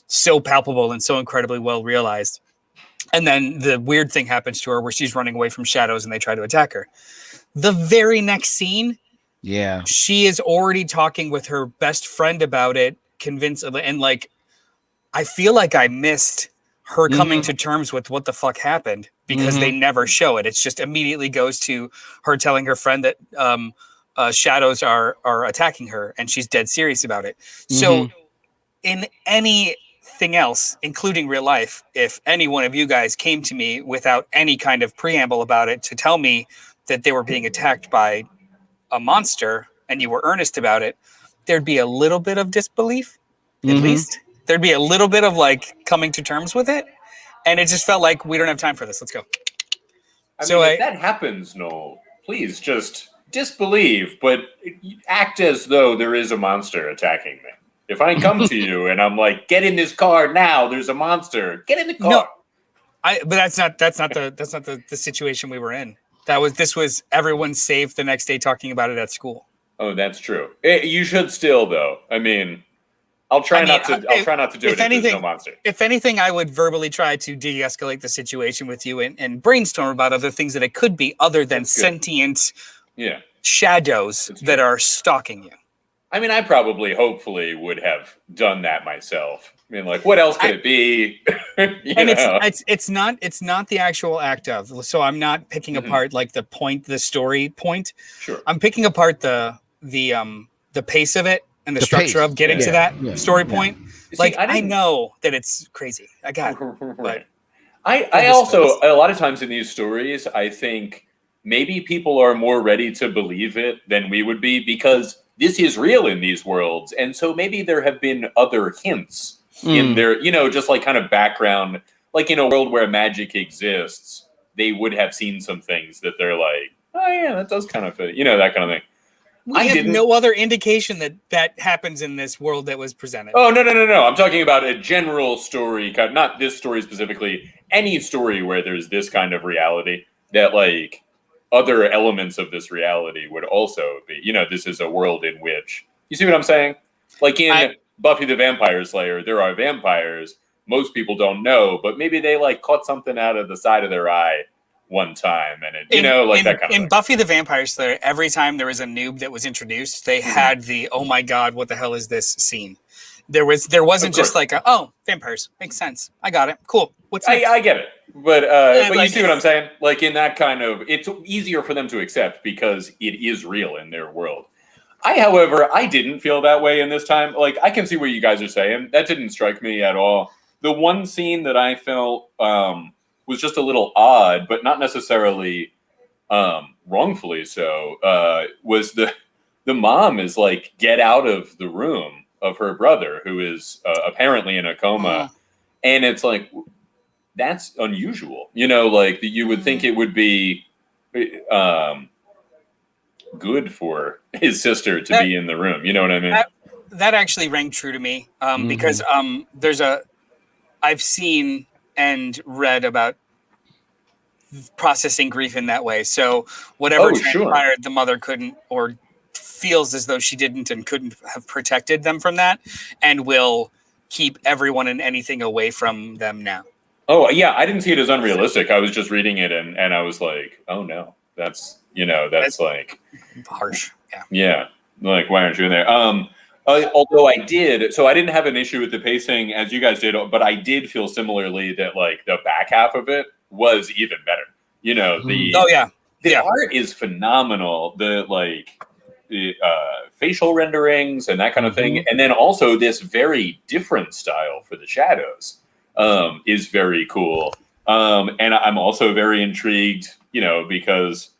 so palpable and so incredibly well realized. And then the weird thing happens to her where she's running away from shadows and they try to attack her. The very next scene, she is already talking with her best friend about it, convinced, and like, I feel like I missed her coming to terms with what the fuck happened because they never show it. It's just immediately goes to her telling her friend that shadows are attacking her, and she's dead serious about it. So in anything else, including real life, if any one of you guys came to me without any kind of preamble about it to tell me that they were being attacked by a monster and you were earnest about it, there'd be a little bit of disbelief, at least. There'd be a little bit of like coming to terms with it. And it just felt like, we don't have time for this. Let's go. I mean, if that happens, Noel, please just disbelieve, but act as though there is a monster attacking me. If I come to you and I'm like, get in this car now, there's a monster. Get in the car. No, but that's not the situation we were in. This was everyone safe the next day talking about it at school. Oh, that's true. You should still, though. I mean, I'll try not to do it if there's no monster. If anything, I would verbally try to de-escalate the situation with you and brainstorm about other things that it could be other than sentient shadows that are stalking you. I mean, I probably, hopefully, would have done that myself. I mean, like, what else could it be? It's not the actual act of. So I'm not picking apart like the story point. Sure. I'm picking apart the pace of it and the structure of getting to that story point. Like, see, I know that it's crazy. I got it. But I also, a lot of times in these stories, I think maybe people are more ready to believe it than we would be because this is real in these worlds. And so maybe there have been other hints in their, just like kind of background, like in a world where magic exists, they would have seen some things that they're like, oh yeah, that does kind of fit, that kind of thing. We have no other indication that happens in this world that was presented. Oh, no. I'm talking about a general story, not this story specifically, any story where there's this kind of reality that like other elements of this reality would also be, this is a world in which, you see what I'm saying? Like in Buffy the Vampire Slayer, there are vampires. Most people don't know, but maybe they like caught something out of the side of their eye one time, and it, that kind of thing. In Buffy the Vampire Slayer, every time there was a noob that was introduced, they had the "oh my god, what the hell is this?" scene. There wasn't just like vampires, makes sense. I got it. Cool. What's next? I get it, but you see what I'm saying? Like in that kind of, it's easier for them to accept because it is real in their world. However, I didn't feel that way in this time. Like I can see what you guys are saying. That didn't strike me at all. The one scene that I felt was just a little odd, but not necessarily wrongfully so, was the mom is like, get out of the room of her brother, who is apparently in a coma. And it's like, that's unusual. Like you would think it would be good for his sister to be in the room. You know what I mean? That actually rang true to me because I've seen and read about processing grief in that way. So whatever transpired, the mother couldn't or feels as though she didn't and couldn't have protected them from that and will keep everyone and anything away from them now. Oh, yeah. I didn't see it as unrealistic. I was just reading it and I was like, oh, no, that's like harsh. Yeah. Yeah. Like, why aren't you in there? Although I didn't have an issue with the pacing as you guys did, but I did feel similarly that like the back half of it was even better. The art is phenomenal. facial renderings and that kind of thing. And then also this very different style for the shadows is very cool. And I'm also very intrigued, because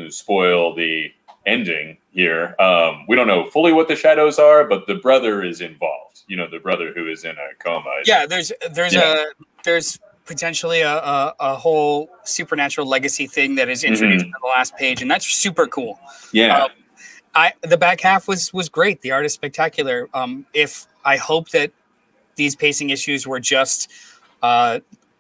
spoil the ending here. We don't know fully what the shadows are, but the brother is involved. The brother who is in a coma. Yeah, there's potentially a whole supernatural legacy thing that is introduced in the last page, and that's super cool. Yeah. The back half was great. The art is spectacular. I hope that these pacing issues were just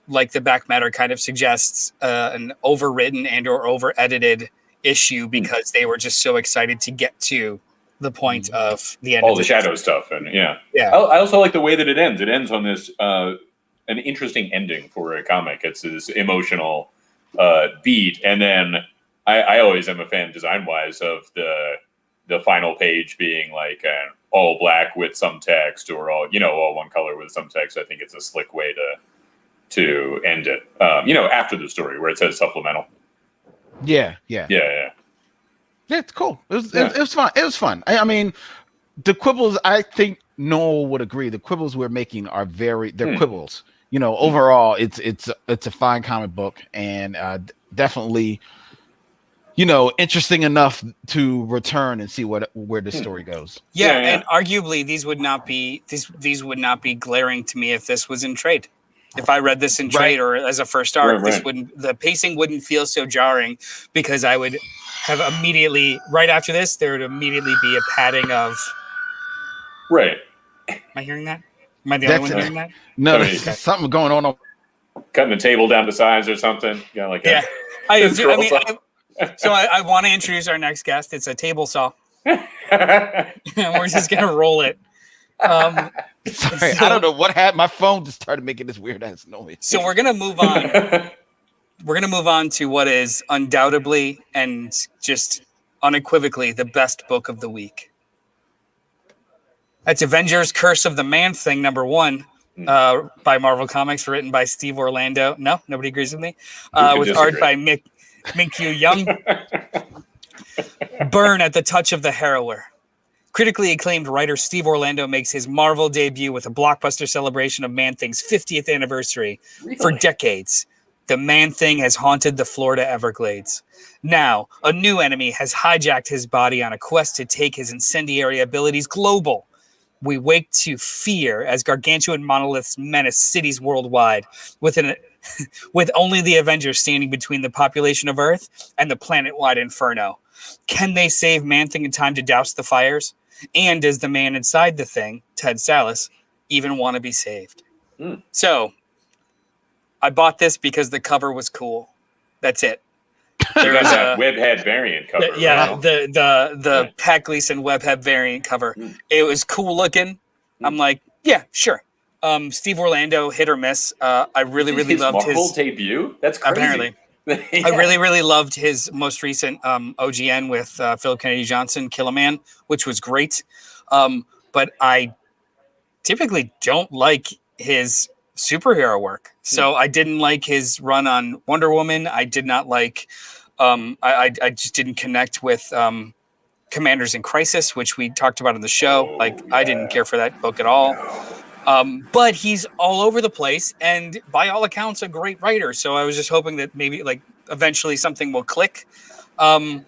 like the back matter kind of suggests, an overwritten and or over edited issue because they were just so excited to get to the point of the end. All the shadow stuff. And yeah. I also like the way that it ends. It ends on this, an interesting ending for a comic. It's this emotional beat. And then I always am a fan design wise of the final page being like all black with some text or all one color with some text. I think it's a slick way to end it, after the story where it says supplemental. Yeah. It's cool. It was fun. It was fun. I mean, the quibbles, I think Noel would agree. The quibbles we're making are they're quibbles. Overall, it's a fine comic book and definitely, interesting enough to return and see where the story goes. Yeah, and arguably these would not be glaring to me if this was in trade. If I read this in trade or as a first art, the pacing wouldn't feel so jarring because I would have immediately, right after this, there would immediately be a padding of. Right. Am I hearing that? Am I the only one hearing that? No, there's something going on. Cutting the table down to size or something. So I want to introduce our next guest. It's a table saw. We're just going to roll it. Sorry, I don't know what happened. My phone just started making this weird ass noise. So we're gonna move on. We're gonna move on to what is undoubtedly and just unequivocally the best book of the week. That's Avengers: Curse of the Man-Thing #1 by Marvel Comics, written by Steve Orlando. No, nobody agrees with me. With art by Minkyu Young. Burn at the touch of the harrower. Critically acclaimed writer Steve Orlando makes his Marvel debut with a blockbuster celebration of Man-Thing's 50th anniversary. Really? For decades, the Man-Thing has haunted the Florida Everglades. Now, a new enemy has hijacked his body on a quest to take his incendiary abilities global. We wake to fear as gargantuan monoliths menace cities worldwide, with only the Avengers standing between the population of Earth and the planet-wide inferno. Can they save Man-Thing in time to douse the fires? And does the man inside the thing, Ted Sallis, even want to be saved? So, I bought this because the cover was cool. That's it. There was a Webhead variant cover. The Pat Gleason Webhead variant cover. It was cool looking. I'm like, yeah, sure. Steve Orlando, hit or miss. I really loved his Marvel debut. That's crazy. Apparently. I really loved his most recent OGN with Philip Kennedy Johnson, Kill a Man, which was great. But I typically don't like his superhero work. So I didn't like his run on Wonder Woman. I did not like, I just didn't connect with Commanders in Crisis, which we talked about on the show. I didn't care for that book at all. But he's all over the place and by all accounts a great writer. So I was just hoping that maybe eventually something will click. I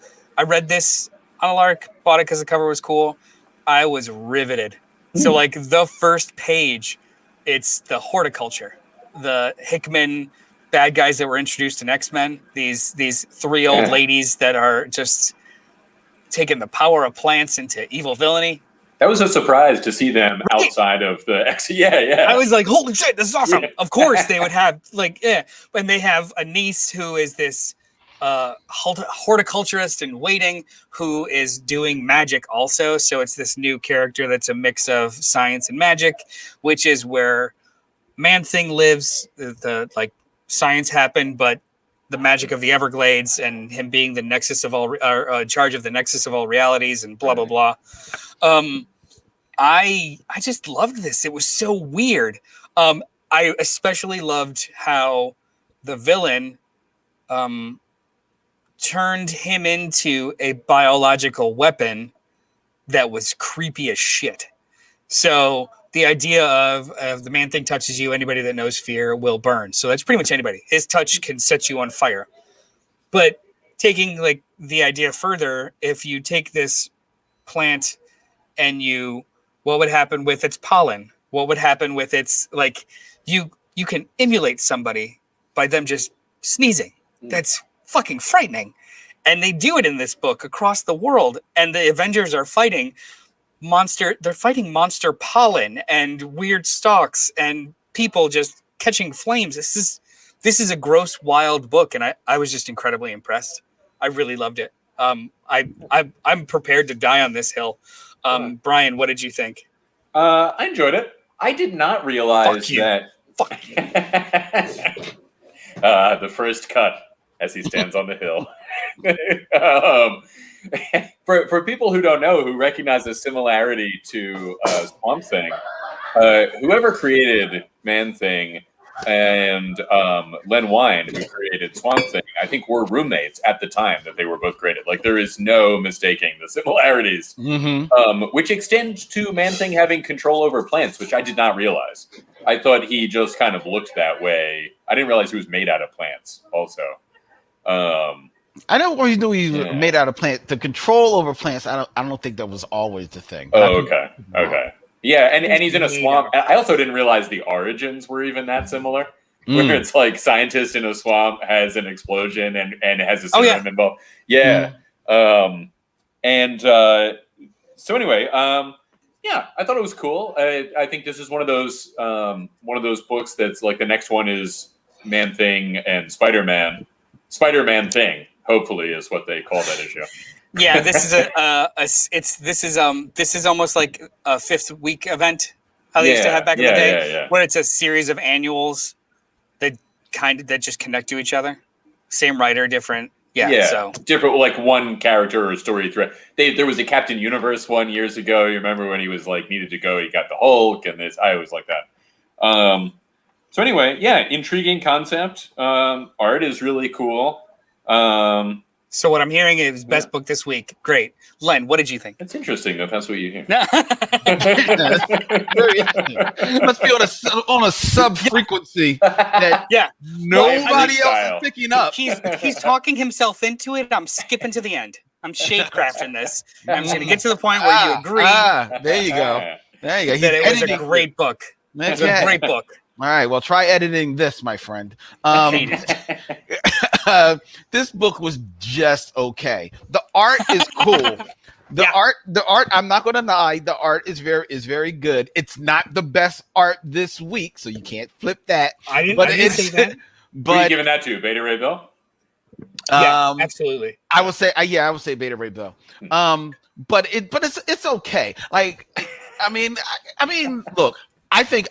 read this on a lark, bought it because the cover was cool. I was riveted. So the first page, it's the horticulture, the Hickman bad guys that were introduced in X-Men. These three old ladies that are just taking the power of plants into evil villainy. That was a surprise to see them outside of the X. Yeah. I was like, holy shit, this is awesome. Yeah. Of course they would have and they have a niece who is this horticulturist in waiting who is doing magic also. So it's this new character that's a mix of science and magic, which is where Man-Thing lives. The science happened, but the magic of the Everglades and him being the nexus of all, charge of the nexus of all realities and blah, blah, blah. I just loved this. It was so weird. I especially loved how the villain turned him into a biological weapon that was creepy as shit. So the idea of the Man-Thing touches you, anybody that knows fear will burn. So that's pretty much anybody. His touch can set you on fire. But taking like the idea further, if you take this plant and what would happen with its pollen? What would happen with its, like, you can emulate somebody by them just sneezing. That's fucking frightening. And they do it in this book across the world. And the Avengers are fighting monster pollen and weird stalks and people just catching flames. This is a gross, wild book, and I was just incredibly impressed. I really loved it. I'm prepared to die on this hill. Brian, what did you think? I enjoyed it. I did not realize that. Fuck you. The first cut as he stands on the hill. For people who don't know, who recognize the similarity to Swamp Thing, whoever created Man-Thing and Len Wein, who created Swamp Thing, I think were roommates at the time that they were both created. Like, there is no mistaking the similarities, which extend to Man-Thing having control over plants, which I did not realize. I thought he just kind of looked that way. I didn't realize he was made out of plants also. I know what he knew he was made out of plants. The control over plants, I don't think that was always the thing. Oh, okay. Yeah, and he's in a swamp. I also didn't realize the origins were even that similar. Where it's like scientist in a swamp has an explosion and has a serum involved. Yeah. So anyway, I thought it was cool. I think this is one of those books that's like the next one is Man-Thing and Spider-Man. Spider-Man Thing, hopefully, is what they call that issue. Yeah, this is this is almost like a fifth week event. How they used to have back in the day, where it's a series of annuals that just connect to each other. Same writer, different. So different, like one character or story thread. There was a Captain Universe one years ago. You remember when he was like needed to go, he got the Hulk, and this. I always like that. So anyway, intriguing concept. Art is really cool. So what I'm hearing is best book this week. Great. Len, what did you think? It's interesting that that's what you hear. It must be on a sub frequency that nobody else is picking up. He's talking himself into it. I'm skipping to the end. I'm Shadecrafting this. I'm just going to get to the point where you agree. There you go. That it was a great book. It was a great book. All right, well, try editing this, my friend. I hate it. This book was just okay. The art is cool. The art. I'm not going to lie. The art is very good. It's not the best art this week, so you can't flip that. I didn't say that. But who are you giving that to? Beta Ray Bill? Yeah, absolutely. I would say, I would say Beta Ray Bill. But it's okay. Like, I mean, look, I think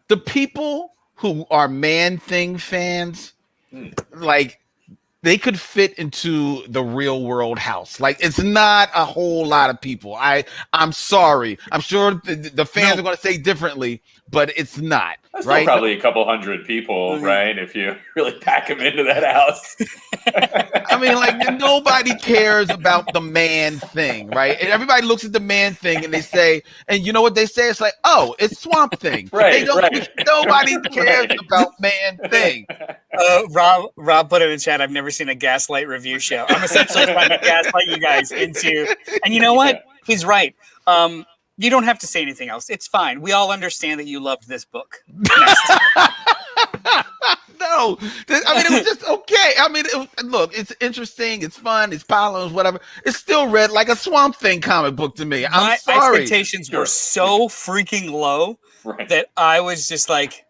the people who are Man-Thing fans, like, they could fit into the real world house. Like, it's not a whole lot of people. I'm sorry. I'm sure the fans are going to say differently, but it's not. That's still probably a couple hundred people, right? If you really pack them into that house. I mean, like, nobody cares about the Man-Thing, right? And everybody looks at the Man-Thing and they say, and you know what they say? It's like, oh, it's Swamp Thing. Right. Nobody cares about Man-Thing. Rob put in the chat, I've never seen a Gaslight review show. I'm essentially trying to gaslight you guys into, and you know what? He's right. You don't have to say anything else. It's fine. We all understand that you loved this book. No, I mean, it was just okay. I mean, look, it's interesting. It's fun. It's pollen, whatever. It's still read like a Swamp Thing comic book to me. I'm sorry. My expectations were so freaking low that I was just like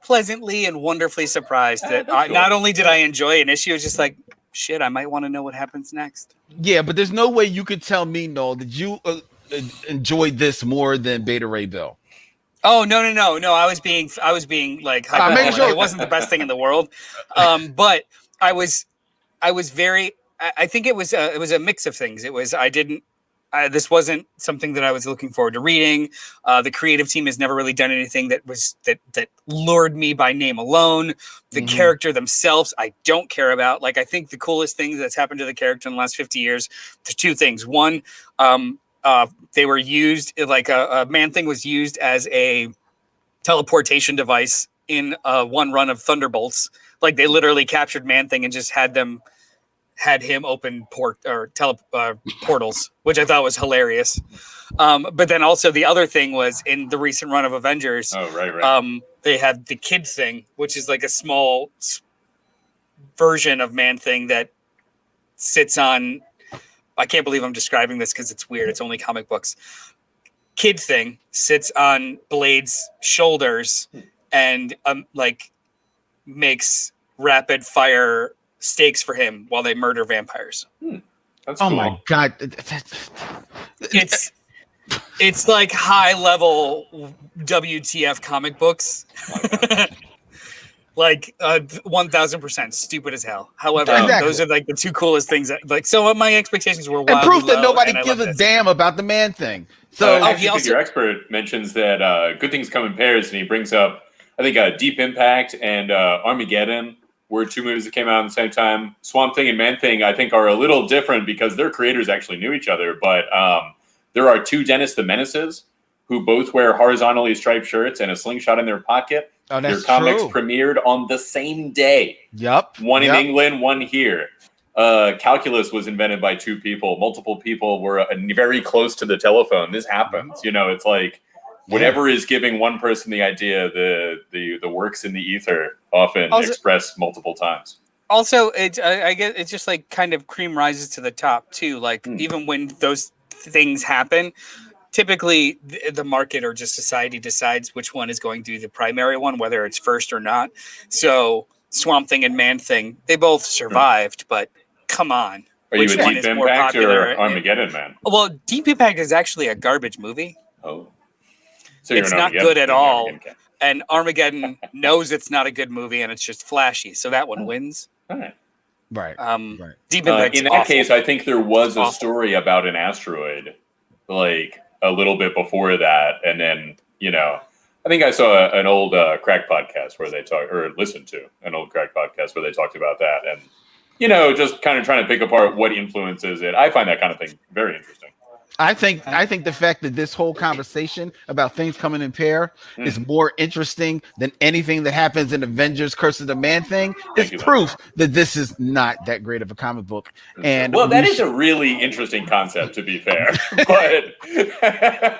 pleasantly and wonderfully surprised that not only did I enjoy an issue, it was just like, shit, I might want to know what happens next. Yeah, but there's no way you could tell me, Noel, that you enjoyed this more than Beta Ray Bill. Oh, no. I was being like, it wasn't the best thing in the world. But I was very, I think it was a mix of things. I didn't this wasn't something that I was looking forward to reading. The creative team has never really done anything that lured me by name alone. The character themselves, I don't care about. Like, I think the coolest thing that's happened to the character in the last 50 years, there's two things. One, they were used, like a Man-Thing was used as a teleportation device in one run of Thunderbolts. Like, they literally captured Man-Thing and just had him open portals, which I thought was hilarious. But then also the other thing was in the recent run of Avengers. Oh, right. They had the Kid Thing, which is like a small version of Man-Thing that sits on. I can't believe I'm describing this because it's weird. It's only comic books. Kid Thing sits on Blade's shoulders and like makes rapid fire stakes for him while they murder vampires. That's cool. My god. It's like high level WTF comic books. Like 1000% stupid as hell. However, those are like the two coolest things so my expectations were wildly and proof that low, nobody gives a damn about the Man-Thing. So your expert mentions that good things come in pairs, and he brings up, I think, Deep Impact and Armageddon were two movies that came out at the same time. Swamp Thing and Man-Thing, I think, are a little different because their creators actually knew each other. But there are two Dennis the Menaces who both wear horizontally striped shirts and a slingshot in their pocket. Oh, that's their comics true. Premiered on the same day. Yep. One in England, one here. Calculus was invented by two people. Multiple people were very close to the telephone. This happens. You know, it's like whatever is giving one person the idea, the works in the ether often expressed multiple times. Also, I guess it's just like kind of cream rises to the top too. Like even when those things happen, typically the market or just society decides which one is going to be the primary one, whether it's first or not. So Swamp Thing and Man-Thing, they both survived, but come on. Are you a Deep Impact or Armageddon man? Well, Deep Impact is actually a garbage movie. Oh. So it's not good at all. And Armageddon knows it's not a good movie and it's just flashy. So that one wins. All right. Right. Deep Impact. In that case, I think there was a story about an asteroid, like a little bit before that. And then, I think I saw an old crack podcast where they listened to an old crack podcast where they talked about that. And, just kind of trying to pick apart what influences it. I find that kind of thing very interesting. I think the fact that this whole conversation about things coming in pair is more interesting than anything that happens in Avengers Curse of the Man-Thing is proof that this is not that great of a comic book. And that is a really interesting concept, to be fair.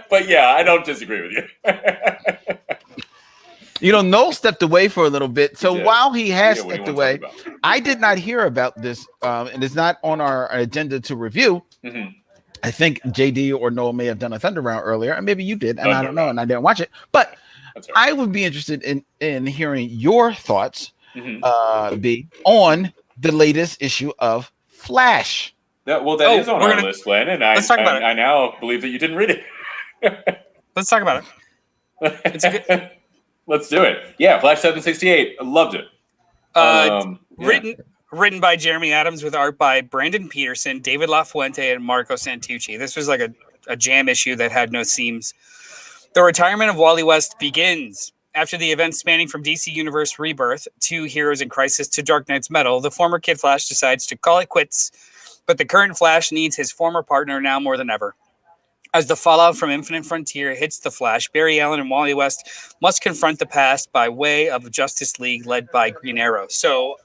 but yeah, I don't disagree with you. Noel stepped away for a little bit. So while he has stepped away, I did not hear about this, and it's not on our agenda to review. I think JD or Noel may have done a Thunder Round earlier, and maybe you did, and I don't know, and I didn't watch it. But I would be interested in hearing your thoughts, B, on the latest issue of Flash. That is on our list, Len, and I now believe that you didn't read it. Let's talk about it. It's a good... Let's do it. Yeah, Flash 768. I loved it. Written by Jeremy Adams with art by Brandon Peterson, David LaFuente, and Marco Santucci. This was like a jam issue that had no seams. The retirement of Wally West begins. After the events spanning from DC Universe Rebirth to Heroes in Crisis to Dark Knight's Metal, the former Kid Flash decides to call it quits, but the current Flash needs his former partner now more than ever. As the fallout from Infinite Frontier hits the Flash, Barry Allen and Wally West must confront the past by way of a Justice League led by Green Arrow. So,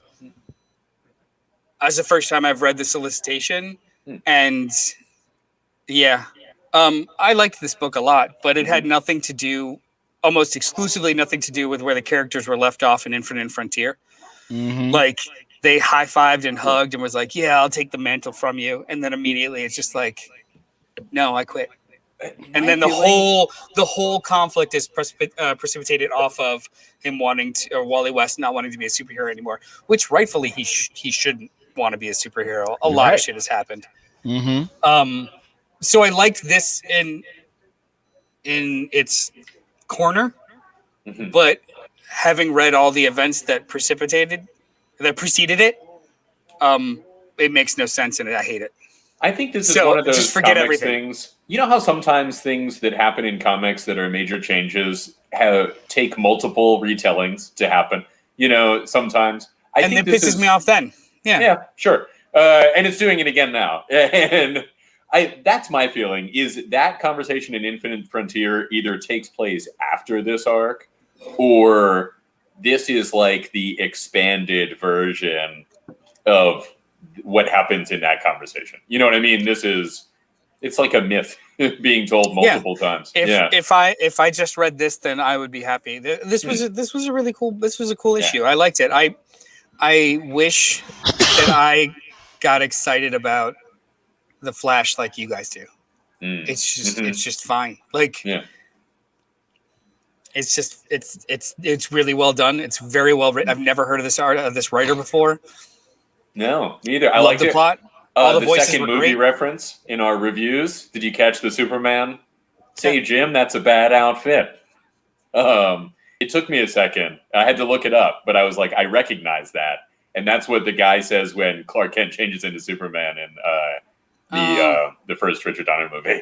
as the first time I've read the solicitation, and I liked this book a lot, but it had nothing to do, almost exclusively nothing to do with where the characters were left off in Infinite Frontier. Like, they high-fived and hugged and was like, yeah, I'll take the mantle from you. And then immediately it's just like, no, I quit. And then the whole conflict is precipitated off of him wanting to, or Wally West not wanting to be a superhero anymore, which rightfully he shouldn't want to be a superhero. A lot of shit has happened. So I liked this in its corner, but having read all the events that preceded it, it makes no sense and I hate it. I think this is one of those just forget comics everything. things. You know how sometimes things that happen in comics that are major changes take multiple retellings to happen? You know, sometimes. And it pisses me off then. Yeah. Yeah, sure. And it's doing it again now. And that's my feeling, is that conversation in Infinite Frontier either takes place after this arc, or this is like the expanded version of what happens in that conversation. You know what I mean? It's like a myth being told multiple times. If I just read this, then I would be happy. This was a really cool. This was a cool issue. I liked it. I wish that I got excited about the Flash like you guys do. It's just fine. Like it's really well done. It's very well written. I've never heard of this writer before. No, neither. I like the plot. All the voices second were movie great. reference in our reviews. Did you catch the Superman? Say, Jim, that's a bad outfit. It took me a second. I had to look it up, but I was like, I recognize that. And that's what the guy says when Clark Kent changes into Superman in the first Richard Donner movie.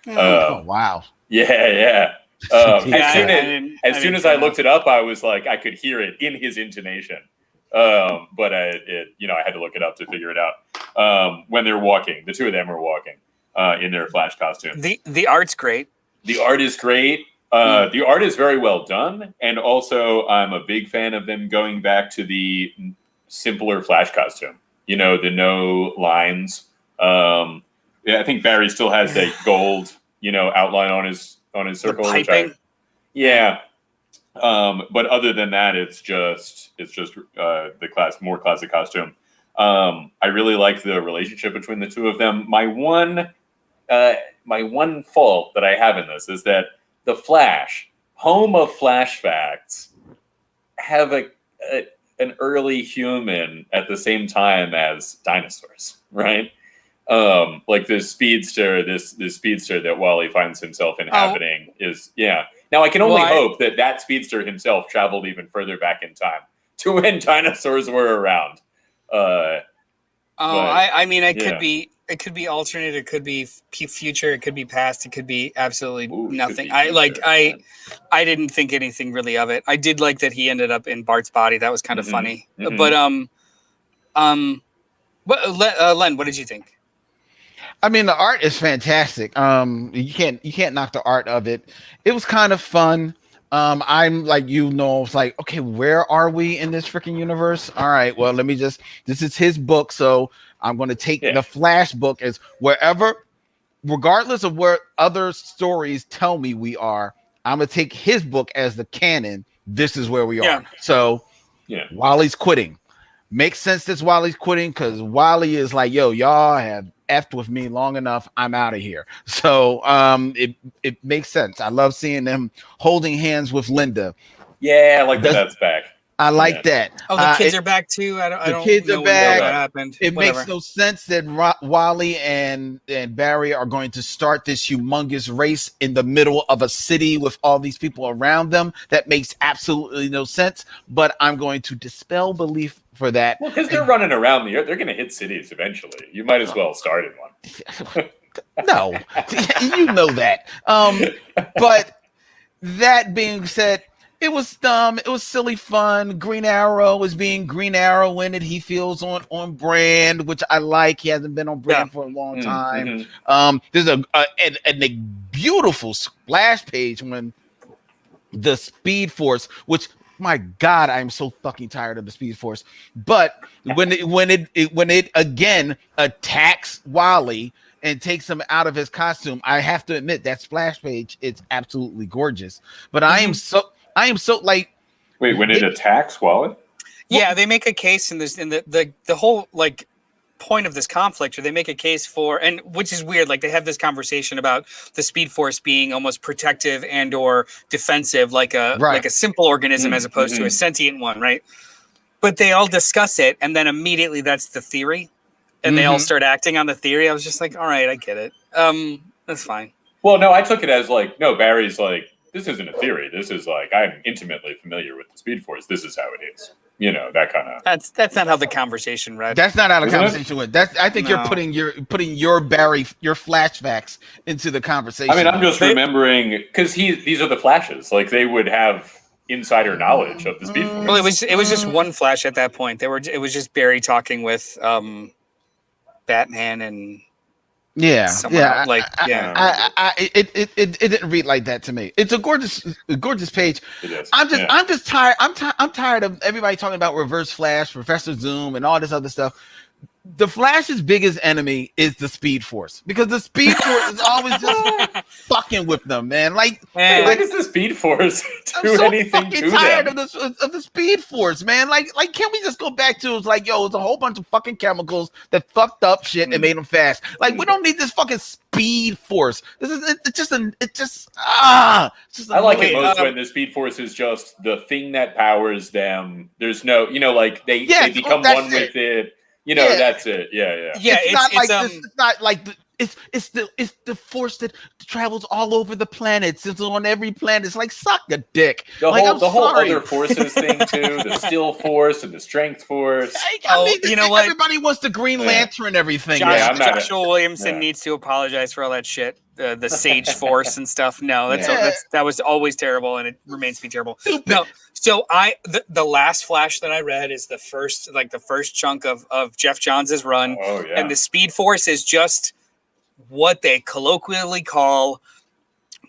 Oh, wow. Yeah. As soon as I looked it up, I was like, I could hear it in his intonation. But I had to look it up to figure it out. When they're walking, the two of them are walking in their Flash costume. The art's great. The art is great. The art is very well done, and also I'm a big fan of them going back to the simpler Flash costume. You know, the no lines. I think Barry still has that gold, outline on his circle. The piping. But other than that, it's just the more classic costume. I really like the relationship between the two of them. My one fault that I have in this is that the Flash, home of Flash facts, have an early human at the same time as dinosaurs, right? Like this speedster that Wally finds himself inhabiting is. Now I can only hope that speedster himself traveled even further back in time to when dinosaurs were around. It could be alternate. It could be future. It could be past. It could be absolutely nothing. I didn't think anything really of it. I did like that he ended up in Bart's body. That was kind of funny. But Len, what did you think? I mean, the art is fantastic. You can't knock the art of it. It was kind of fun. I'm like, it's like, okay, where are we in this freaking universe? All right, well, this is his book, so I'm going to take the Flash book as wherever, regardless of where other stories tell me we are, I'm going to take his book as the canon. This is where we are. So Wally's quitting. Makes sense that Wally's quitting because Wally is like, yo, y'all have effed with me long enough. I'm out of here. So it makes sense. I love seeing them holding hands with Linda. Yeah, I like that's back. I like that. Oh, the kids are back too. I don't kids know are back. What happened. It makes no sense that Wally and Barry are going to start this humongous race in the middle of a city with all these people around them. That makes absolutely no sense. But I'm going to dispel belief for that. Well, because they're running around the earth, they're going to hit cities eventually. You might as well start in one. No, you know that. But that being said, it was dumb. It was silly fun. Green Arrow is being Green Arrow in it. He feels on brand, which I like. He hasn't been on brand for a long time. There's a beautiful splash page when the Speed Force, which my God, I'm so fucking tired of the Speed Force. But when it again attacks Wally and takes him out of his costume, I have to admit that splash page, it's absolutely gorgeous. But I am so like. Wait, when it attacks Wally? Yeah, they make a case in the whole like point of this conflict, or they make a case for, and which is weird. Like they have this conversation about the Speed Force being almost protective and or defensive, like a simple organism as opposed to a sentient one, right? But they all discuss it, and then immediately that's the theory, and they all start acting on the theory. I was just like, all right, I get it. That's fine. Well, no, I took it as like, no, Barry's like, this isn't a theory. This is like, I'm intimately familiar with the Speed Force. This is how it is. that kind of. That's not how the conversation read. That's not how the conversation went. I think you're putting your flashbacks into the conversation. I mean, I'm just remembering because these are the Flashes. Like they would have insider knowledge of the Speed Force. Well, it was just one Flash at that point. It was just Barry talking with Batman and it didn't read like that to me. It's a gorgeous page. It is. I'm just tired. I'm tired of everybody talking about Reverse Flash, Professor Zoom, and all this other stuff. The Flash's biggest enemy is the Speed Force because the Speed Force is always just fucking with them, man. Like does the Speed Force do anything to them? I'm tired of the Speed Force, man. Like, can't we just go back to it's like, yo, it's a whole bunch of fucking chemicals that fucked up shit and made them fast. Like, we don't need this fucking Speed Force. I like it most when the Speed Force is just the thing that powers them. There's no, like they become one with it. That's it. Yeah. It's the force that travels all over the planets. It's on every planet. It's like suck a dick. The whole other forces thing too. The still force and the strength force. What? Everybody wants the Green Lantern and everything. Joshua Williamson needs to apologize for all that shit. The Sage Force and stuff. No, that was always terrible, and it remains to be terrible. No. So the last Flash that I read is the first chunk of Jeff Johns' run, and the Speed Force is just what they colloquially call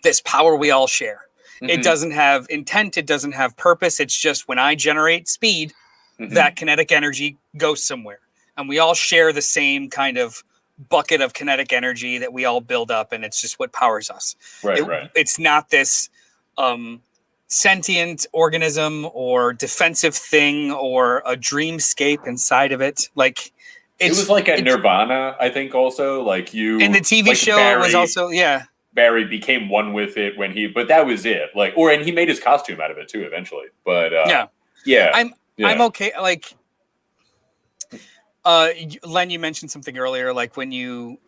this power we all share. Mm-hmm. It doesn't have intent, it doesn't have purpose. It's just when I generate speed, that kinetic energy goes somewhere, and we all share the same kind of bucket of kinetic energy that we all build up, and it's just what powers us. Right. It's not this sentient organism or defensive thing or a dreamscape inside of it. Like it was like a Nirvana, I think. Also, like you in the TV show, Barry, it was also Barry became one with it but that was it. Like, and he made his costume out of it too eventually. But I'm okay. Like, Len, you mentioned something earlier, like when you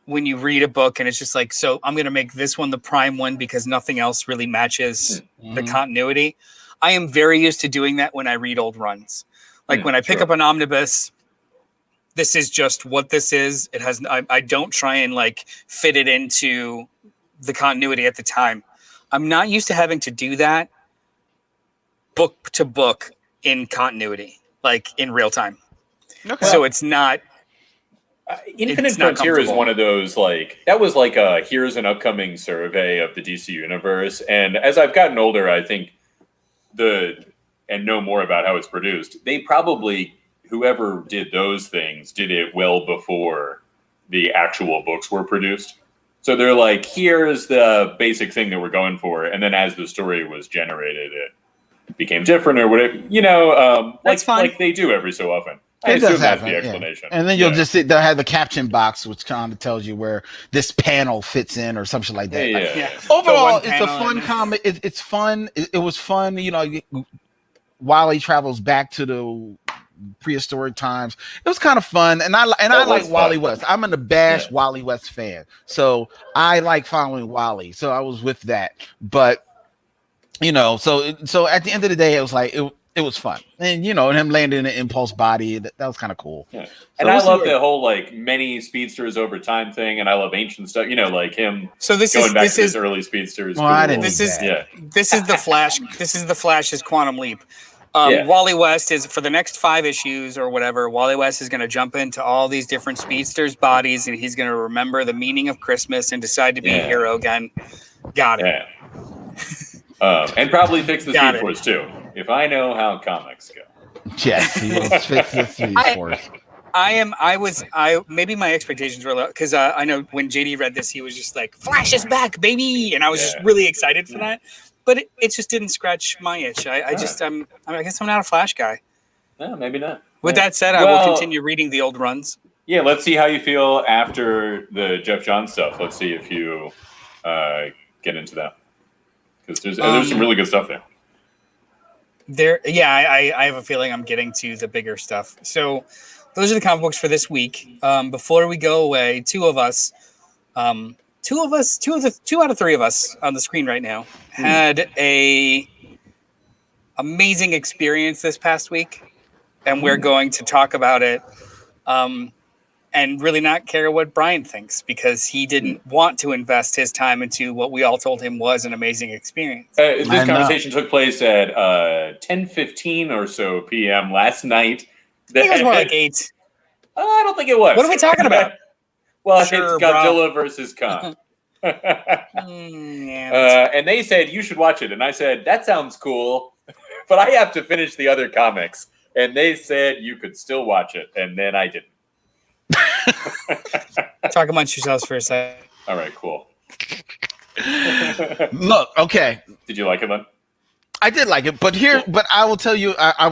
read a book and it's just like, so I'm going to make this one the prime one because nothing else really matches the continuity. I am very used to doing that when I read old runs. Like when I pick up an omnibus, this is just what this is. It has, I don't try and like fit it into the continuity at the time. I'm not used to having to do that book to book in continuity, like in real time. Okay. So it's not. Infinite Frontier is one of those, like, that was like a here's an upcoming survey of the DC universe. And as I've gotten older, I think and know more about how it's produced, they probably, whoever did those things, did it well before the actual books were produced. So they're like, here's the basic thing that we're going for. And then as the story was generated, it became different or whatever, like they do every so often. I assume that's the explanation. And then they'll have the caption box, which kind of tells you where this panel fits in or something like that. Overall, it's a fun comic. It's fun. It was fun. Wally travels back to the prehistoric times. It was kind of fun, and I like Wally West. I'm an abashed Wally West fan, so I like following Wally. So I was with that, but so at the end of the day, it was like it was fun, and and him landing in an impulse body, that was kind of cool. Yeah. And I love the whole like many speedsters over time thing, and I love ancient stuff. Like him. So this is early speedsters. Well, this is the Flash. This is the Flash's quantum leap. Wally West is, for the next 5 issues or whatever, Wally West is going to jump into all these different speedsters' bodies, and he's going to remember the meaning of Christmas and decide to be a hero again. Got it. Yeah. And probably fix the Speed Force too, if I know how comics go. Yes, he will fix the Speed Force. Maybe my expectations were low because I know when JD read this, he was just like, "Flash is back, baby," and I was just really excited for that. But it just didn't scratch my itch. I guess I'm not a Flash guy. No, maybe not. With that said, I will continue reading the old runs. Yeah, let's see how you feel after the Jeff Johns stuff. Let's see if you get into that. Because there's some really good stuff there. I have a feeling I'm getting to the bigger stuff. So those are the comic books for this week. Before we go away, two out of 3 of us on the screen right now had a amazing experience this past week. and we're going to talk about it. And really not care what Brian thinks, because he didn't want to invest his time into what we all told him was an amazing experience. This conversation took place at 10:15 or so p.m. last night. I think it was more like 8. I don't think it was. What are we talking about? Well, Sure, it's Godzilla versus Kong. And they said, you should watch it. And I said, that sounds cool, but I have to finish the other comics. And they said you could still watch it. And then I didn't. Talk amongst yourselves for a second. All right, cool. Look, okay. Did you like it then? I did like it, but but I will tell you, I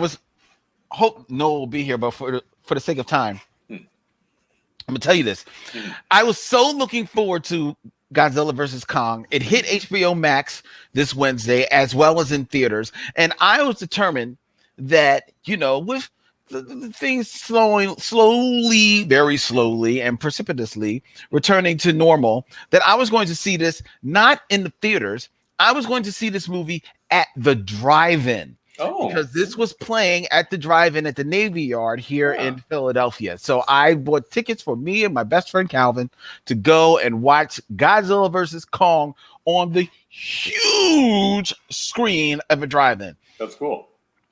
hope Noah will be here, but for the sake of time, I'm gonna tell you this. I was so looking forward to Godzilla versus Kong. It hit HBO Max this Wednesday, as well as in theaters, and I was determined that, with the things slowly, very slowly and precipitously returning to normal, that I was going to see this not in the theaters. I was going to see this movie at the drive-in. Oh. Because this was playing at the drive-in at the Navy Yard here in Philadelphia. So I bought tickets for me and my best friend Calvin to go and watch Godzilla versus Kong on the huge screen of a drive-in. That's cool.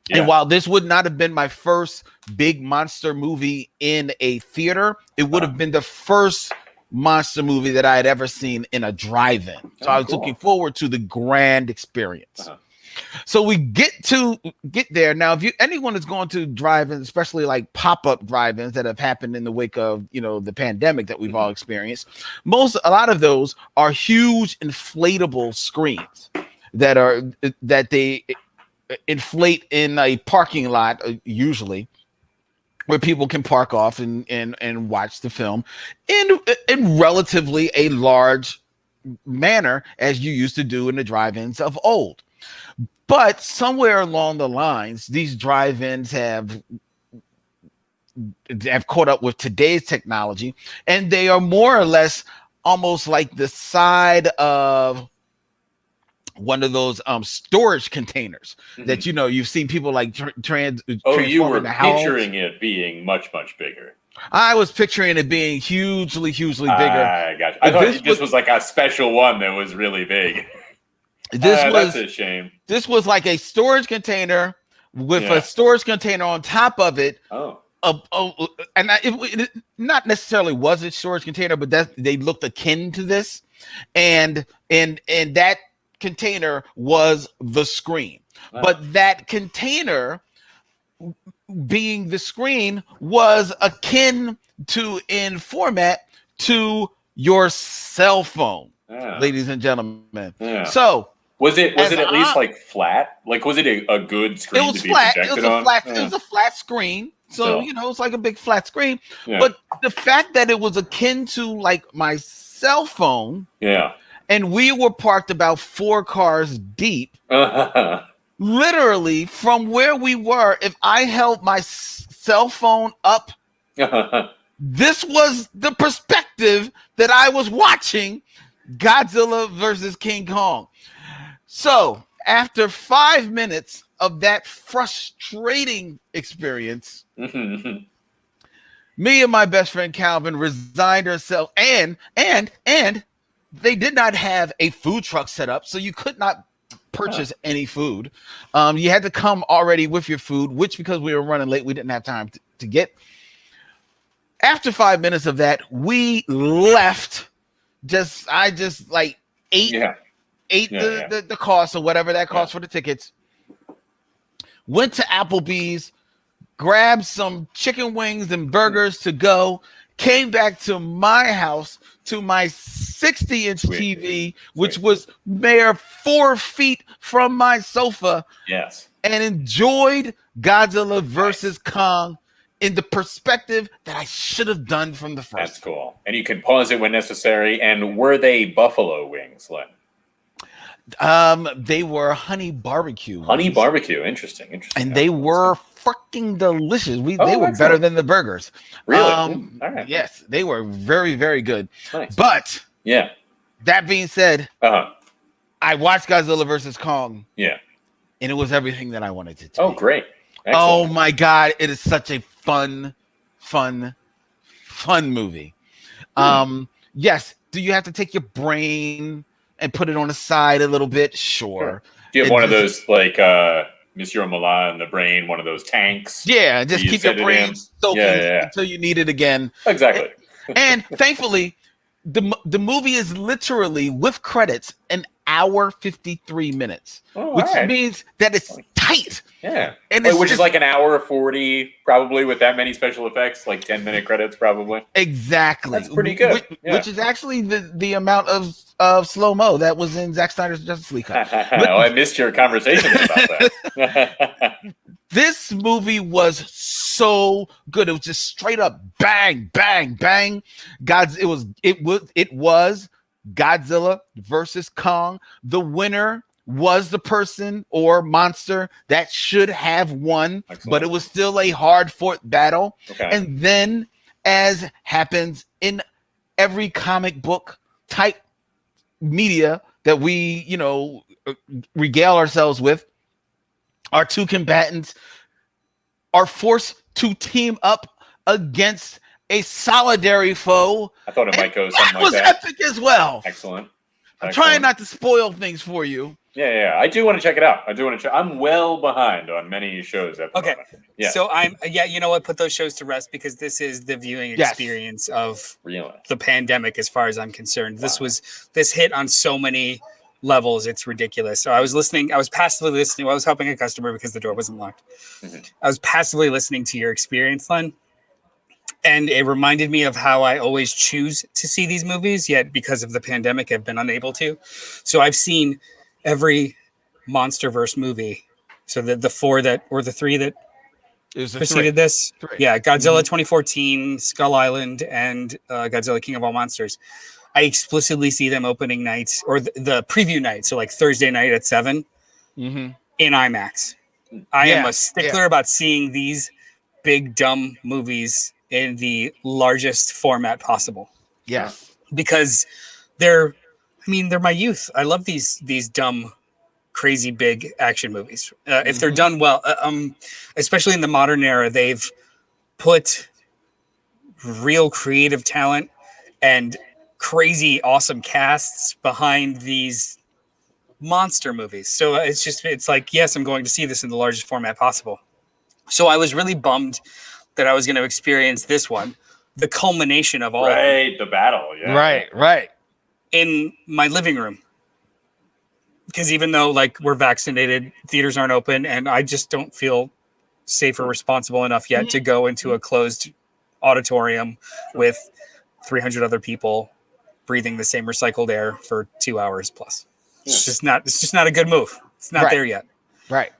Yeah. And while this would not have been my first big monster movie in a theater, it would have been the first monster movie that I had ever seen in a drive-in. So I was looking forward to the grand experience. So we get there. Now, if anyone is going to drive-ins, especially like pop-up drive-ins that have happened in the wake of, the pandemic that we've all experienced, a lot of those are huge inflatable screens that they inflate in a parking lot, usually, where people can park off and watch the film in relatively a large manner, as you used to do in the drive-ins of old. But somewhere along the lines, these drive-ins have caught up with today's technology, and they are more or less almost like the side of one of those storage containers that you've seen people like you were picturing it being much bigger. I was picturing it being hugely bigger. I gotcha. I thought this was like a special one that was really big. That's a shame. This was like a storage container with a storage container on top of it. It not necessarily was a storage container, but they looked akin to this, and that container was the screen. But that container, being the screen, was akin to in format to your cell phone, ladies and gentlemen. So was it at least like flat? Like, was it a good screen? It was flat. It was a flat screen. So it's like a big flat screen. But the fact that it was akin to like my cell phone. And we were parked about 4 cars deep. Literally, from where we were, if I held my cell phone up, this was the perspective that I was watching Godzilla versus King Kong. So, after 5 minutes of that frustrating experience, me and my best friend Calvin resigned ourselves, and they did not have a food truck set up, so you could not purchase any food. You had to come already with your food, which, because we were running late, we didn't have time to get. After 5 minutes of that, we left. I just like ate the cost or whatever that cost for the tickets. Went to Applebee's, grabbed some chicken wings and burgers to go. Came back to my house, to my 60-inch TV, which was mere 4 feet from my sofa. Yes. And enjoyed Godzilla versus Kong in the perspective that I should have done from the first. That's cool. And you can pause it when necessary. And were they buffalo wings, Len? They were honey barbecue. Honey barbecue. Interesting. And they were fucking delicious. They were better than the burgers. Really? All right. Yes, they were very, very good. Nice. But that being said, I watched Godzilla versus Kong. Yeah. And it was everything that I wanted it to. Oh, great. Oh my God, it is such a fun movie. Yes, do you have to take your brain and put it on the side a little bit? Sure. Do you have one of those like Monsieur Milan, the brain, one of those tanks? Yeah, just keep your brain soaking until you need it again. Exactly. And thankfully, the movie is literally, with credits, an hour 53 minutes, which means that it's tight. Yeah, and which is like an hour 40, probably, with that many special effects, like 10-minute credits, probably. Exactly, that's pretty good. Which is actually the amount of slow mo that was in Zack Snyder's Justice League cut. I missed your conversation about that. This movie was so good. It was just straight up bang, bang, bang. It was Godzilla versus Kong. The winner was the person or monster that should have won. Excellent. But it was still a hard-fought battle. Okay. And then, as happens in every comic book type media that we, regale ourselves with, our two combatants are forced to team up against a solidary foe. I thought it might go something like that. That was epic as well. Excellent. I'm trying not to spoil things for you. Yeah. I do want to check it out. I'm well behind on many shows at the moment. Yeah. So you know what? Put those shows to rest, because this is the viewing experience of the pandemic, as far as I'm concerned. Wow. This hit on so many levels, it's ridiculous. So I was passively listening. I was helping a customer because the door wasn't locked. Mm-hmm. I was passively listening to your experience, Len, and it reminded me of how I always choose to see these movies, yet because of the pandemic I've been unable to. So I've seen every MonsterVerse movie. So the three that preceded this. Godzilla 2014, Skull Island, and Godzilla King of All Monsters. I explicitly see them opening nights, or the preview night, so like Thursday night at 7 in IMAX. I am a stickler about seeing these big, dumb movies in the largest format possible. Yeah. Because they're my youth. I love these dumb, crazy, big action movies. If they're done well, especially in the modern era, they've put real creative talent and crazy awesome casts behind these monster movies. So it's like, yes, I'm going to see this in the largest format possible. So I was really bummed that I was going to experience this one, the culmination of all the battle. Yeah. Right. In my living room. Because even though we're vaccinated, theaters aren't open, and I just don't feel safe or responsible enough yet to go into a closed auditorium with 300 other people breathing the same recycled air for 2 hours plus. It's just not a good move. It's not there yet. Right.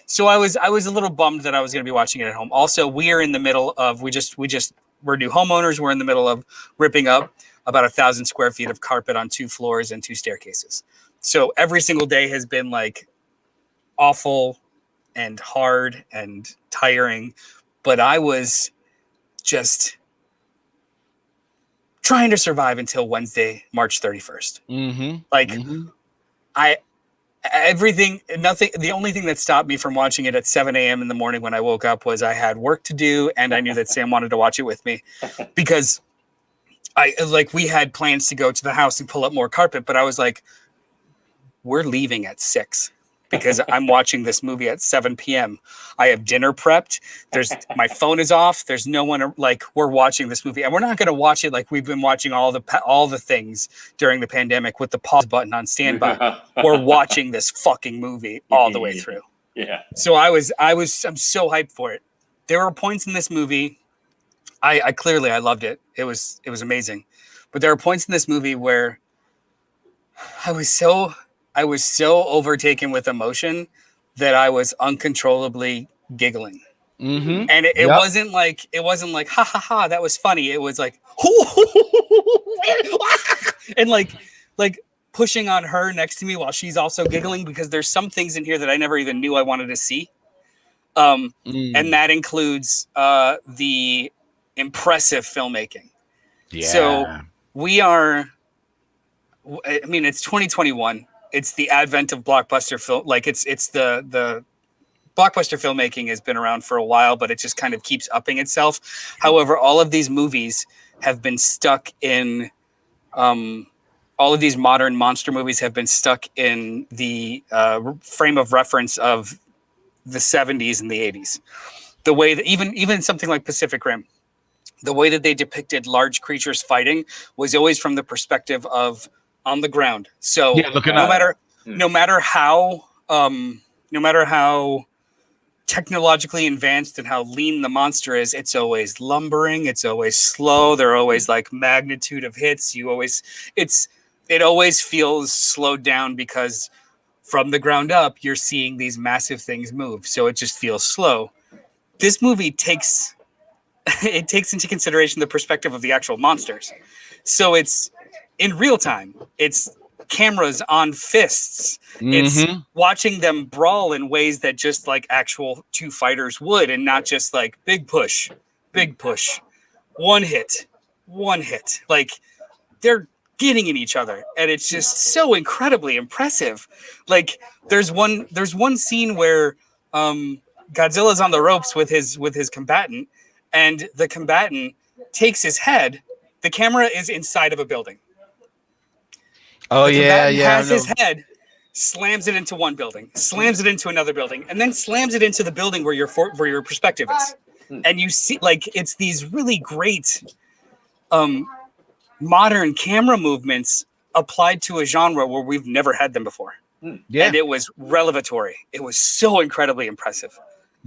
So I was a little bummed that I was going to be watching it at home. Also, we are in the middle of we're new homeowners. We're in the middle of ripping up about 1,000 square feet of carpet on 2 floors and 2 staircases. So every single day has been awful and hard and tiring, but I was just trying to survive until Wednesday, March 31st. The only thing that stopped me from watching it at 7 a.m. in the morning when I woke up was I had work to do, and I knew that Sam wanted to watch it with me, because we had plans to go to the house and pull up more carpet, but I was like, we're leaving at 6 because I'm watching this movie at 7 p.m. I have dinner prepped. My phone is off. There's no one we're watching this movie, and we're not going to watch it like we've been watching all the things during the pandemic with the pause button on standby. We're watching this fucking movie all the way through. Yeah. So I'm so hyped for it. There were points in this movie. I clearly loved it. It was amazing, but there are points in this movie where I was so overtaken with emotion that I was uncontrollably giggling. Mm-hmm. And it wasn't like ha ha ha, that was funny. It was like and like pushing on her next to me while she's also giggling, because there's some things in here that I never even knew I wanted to see. And that includes the impressive filmmaking. Yeah. So it's 2021. It's the advent of blockbuster film. It's the blockbuster filmmaking has been around for a while, but it just kind of keeps upping itself. However, all of these movies have been stuck in, all of these modern monster movies have been stuck in the frame of reference of the 70s and the 80s. The way that even something like Pacific Rim, the way that they depicted large creatures fighting was always from the perspective of on the ground. So no matter how technologically advanced and how lean the monster is, it's always lumbering, it's always slow. There are always like magnitude of hits. It always feels slowed down because from the ground up, you're seeing these massive things move. So it just feels slow. This movie takes into consideration the perspective of the actual monsters. So it's in real time. It's cameras on fists. It's watching them brawl in ways that just like actual two fighters would, and not just like big push, one hit. Like they're getting in each other, and it's just so incredibly impressive. Like there's one scene where Godzilla's on the ropes with his combatant, and the combatant takes his head. The camera is inside of a building. Oh, the combatant has his head, slams it into one building, slams it into another building, and then slams it into the building where your perspective is. And you see, like, it's these really great modern camera movements applied to a genre where we've never had them before. Yeah. And it was revelatory. It was so incredibly impressive.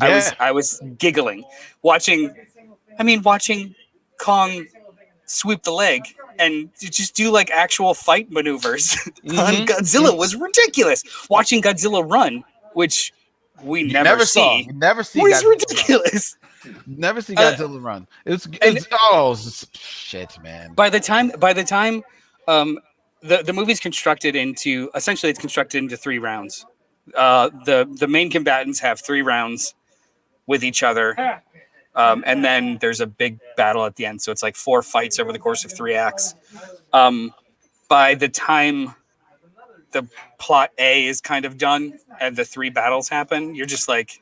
Yeah. I was giggling watching Kong sweep the leg and just do like actual fight maneuvers on Godzilla was ridiculous. Watching Godzilla run, which we never see. Never see. Was ridiculous. Never see Godzilla run. It's shit, man. By the time the movie's constructed into three rounds. The main combatants have 3 rounds with each other. And then there's a big battle at the end. So it's like 4 fights over the course of 3 acts. By the time the plot A is kind of done and the 3 battles happen, you're just like,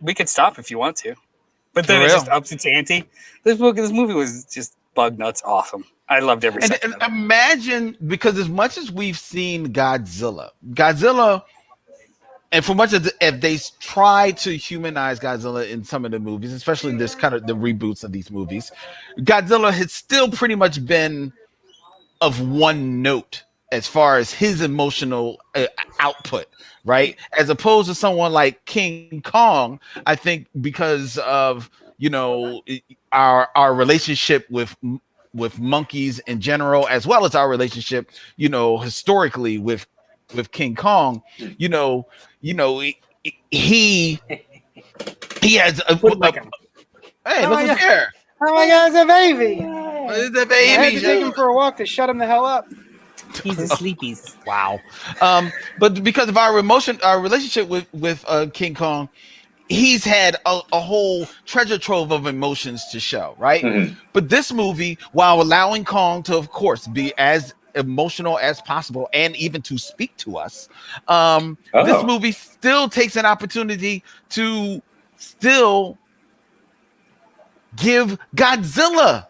we could stop if you want to. But then it just ups its ante. This movie was just bug nuts awesome. I loved every second of it. Imagine, because as much as we've seen Godzilla, and for much of if they try to humanize Godzilla in some of the movies, especially this kind of the reboots of these movies, Godzilla has still pretty much been of one note as far as his emotional output, right? As opposed to someone like King Kong, I think because of, our relationship with monkeys in general, as well as our relationship, historically with King Kong, he has a hey, look who's here. Oh my God, it's a baby. It's a baby. I had to take him for a walk to shut him the hell up. He's a sleepies. Wow. But because of our relationship with King Kong, he's had a whole treasure trove of emotions to show, right? But this movie, while allowing Kong to, of course, be as emotional as possible and even to speak to us, this movie still takes an opportunity to still give Godzilla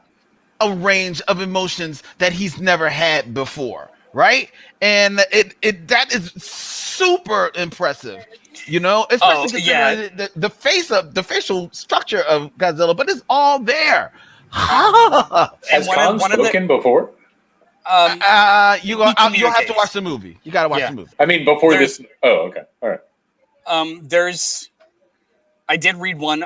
a range of emotions that he's never had before, right? And that is super impressive, especially considering the facial structure of Godzilla, but it's all there. Has Kong spoken before? You'll have to watch the movie. You got to watch the movie. I mean, before this. Oh, okay. All right. I did read one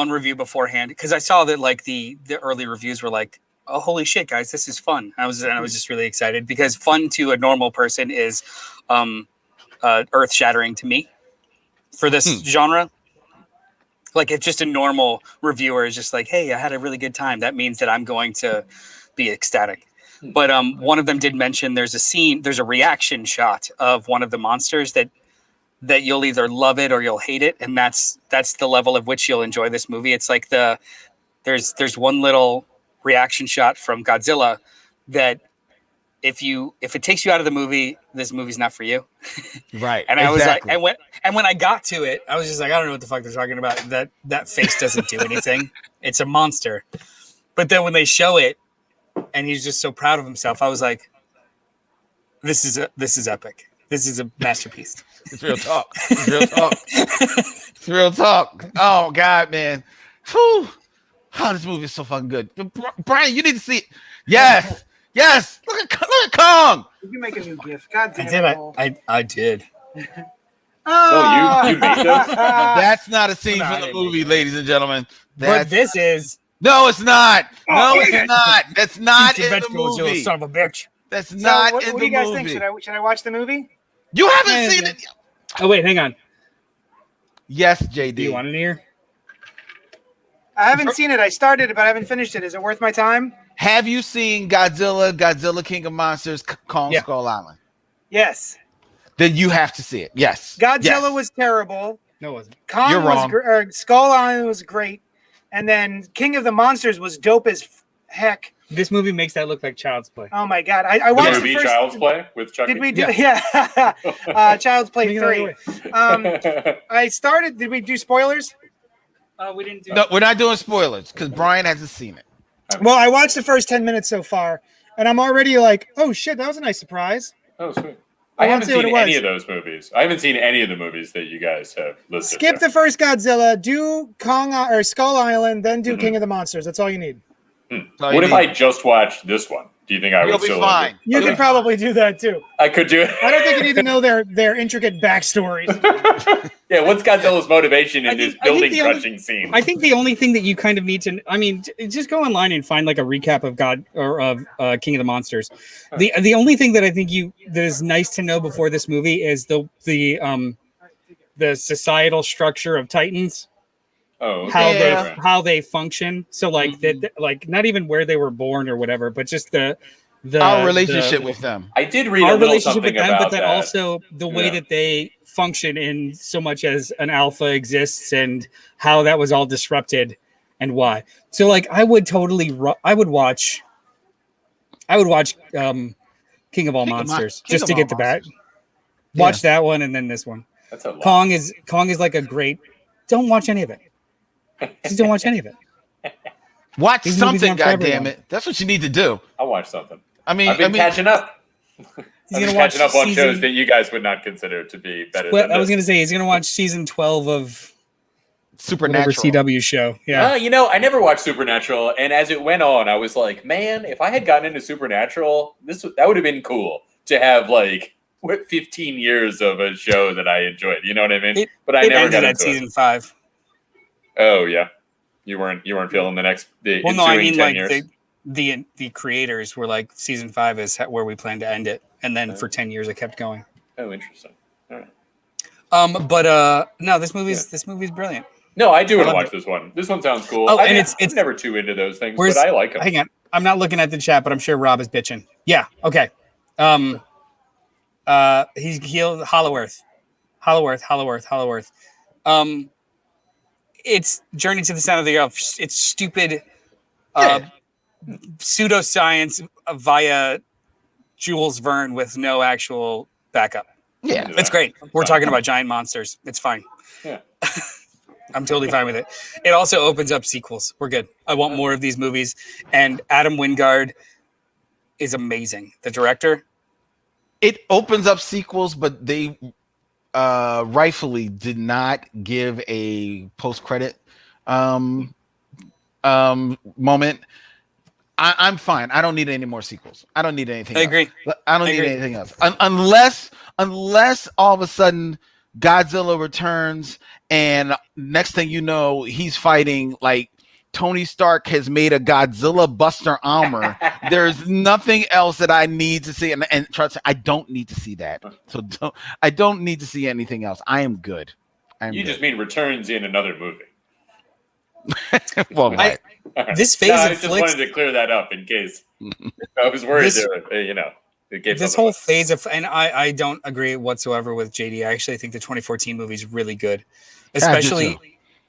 review beforehand because I saw that like the early reviews were like, "Oh, holy shit, guys, this is fun." I was just really excited because fun to a normal person is earth shattering to me for this genre. Like if just a normal reviewer is just like, "Hey, I had a really good time," that means that I'm going to be ecstatic. But one of them did mention there's a reaction shot of one of the monsters that you'll either love it or you'll hate it, and that's the level of which you'll enjoy this movie. It's like there's one little reaction shot from Godzilla that if it takes you out of the movie, this movie's not for you. Right. And I was like, and when I got to it, I was just like, I don't know what the fuck they're talking about. That face doesn't do anything. It's a monster. But then when they show it, and he's just so proud of himself, I was like, this is epic. This is a masterpiece. It's real talk. It's real talk. It's real talk. Oh God, man. Whew. Oh, this movie is so fucking good. Brian, you need to see it. Yes. Yes. Look at Kong. You can make a new gift. God damn I did. Oh, you made those? That's not a scene from the movie, ladies and gentlemen. But this is. No, it's not. No, it's not. That's not in the vegetables, you movie. little son of a bitch. That's not what in do the you guys movie. think? Should I watch the movie? You haven't seen it. Oh wait, hang on. Yes, JD. Do you want it here? I haven't seen it. I started it, but I haven't finished it. Is it worth my time? Have you seen Godzilla King of Monsters, Kong Skull Island? Yes. Then you have to see it. Yes. Godzilla was terrible. No, it wasn't. Kong You're wrong. Skull Island was great. And then King of the Monsters was dope as heck. This movie makes that look like Child's Play. Oh my God. I watched the movie Child's Play with Chucky? Did we do Child's Play 3. I started, did we do spoilers? We didn't do. No, we're not doing spoilers because Brian hasn't seen it. Well, I watched the first 10 minutes so far, and I'm already like, oh shit, that was a nice surprise. Oh, sweet. I haven't seen any of those movies. I haven't seen any of the movies that you guys have listed. Skip the first Godzilla, do Kong or Skull Island, then do King of the Monsters. That's all you need. What if I just watched this one? Do you think I would still? You'll be fine. You could probably do that too. I could do it. I don't think you need to know their intricate backstories. Yeah, what's Godzilla's motivation in this building crushing scene? I think the only thing that you kind of need to, just go online and find like a recap of King of the Monsters. The only thing that I think that is nice to know before this movie is the societal structure of Titans. Oh, how they function. So like that, like not even where they were born or whatever, but just our relationship with them. I did read our a little relationship something with them, about but then that. also the way that they function in so much as an alpha exists and how that was all disrupted and why. So like I would watch King of All Monsters just to get the back. Watch that one and then this one. That's a lot. Kong is like a great. Don't watch any of it. Just don't watch any of it. Watch something, goddammit. That's what you need to do. I'll watch something. I've been catching up. I've been catching up on shows that you guys would not consider to be better than I was going to say, he's going to watch season 12 of Supernatural CW show. Yeah. I never watched Supernatural, and as it went on, I was like, man, if I had gotten into Supernatural, that would have been cool to have 15 years of a show that I enjoyed. You know what I mean? But I never got into season 5. Oh yeah, you weren't feeling the ensuing 10 years. The creators were like, season 5 is where we plan to end it, and then for 10 years it kept going. Oh, interesting. All right. But no, this movie's brilliant. No, I do want to watch this one. This one sounds cool. Oh, and it's never too into those things, but I like them. Hang on, I'm not looking at the chat, but I'm sure Rob is bitching. Yeah, okay. He's healed Hollow Earth. It's Journey to the Center of the Earth. It's stupid pseudoscience via Jules Verne with no actual backup. Yeah, it's great. We're talking about giant monsters. It's fine. Yeah. I'm totally fine with it. It also opens up sequels. We're good. I want more of these movies. And Adam Wingard is amazing. The director. It opens up sequels, but they rightfully did not give a post-credit moment. I'm fine. I don't need any more sequels. I don't need anything else. I agree. I don't need anything else. Unless all of a sudden Godzilla returns and next thing you know, he's fighting like Tony Stark has made a Godzilla Buster armor. There's nothing else that I need to see. And trust me, I don't need to see that. So I don't need to see anything else. I am good. You just mean returns in another movie. Well, this phase I of just flicks, wanted to clear that up in case I was worried. It gave this whole phase of, and I don't agree whatsoever with JD. I actually think the 2014 movie is really good, especially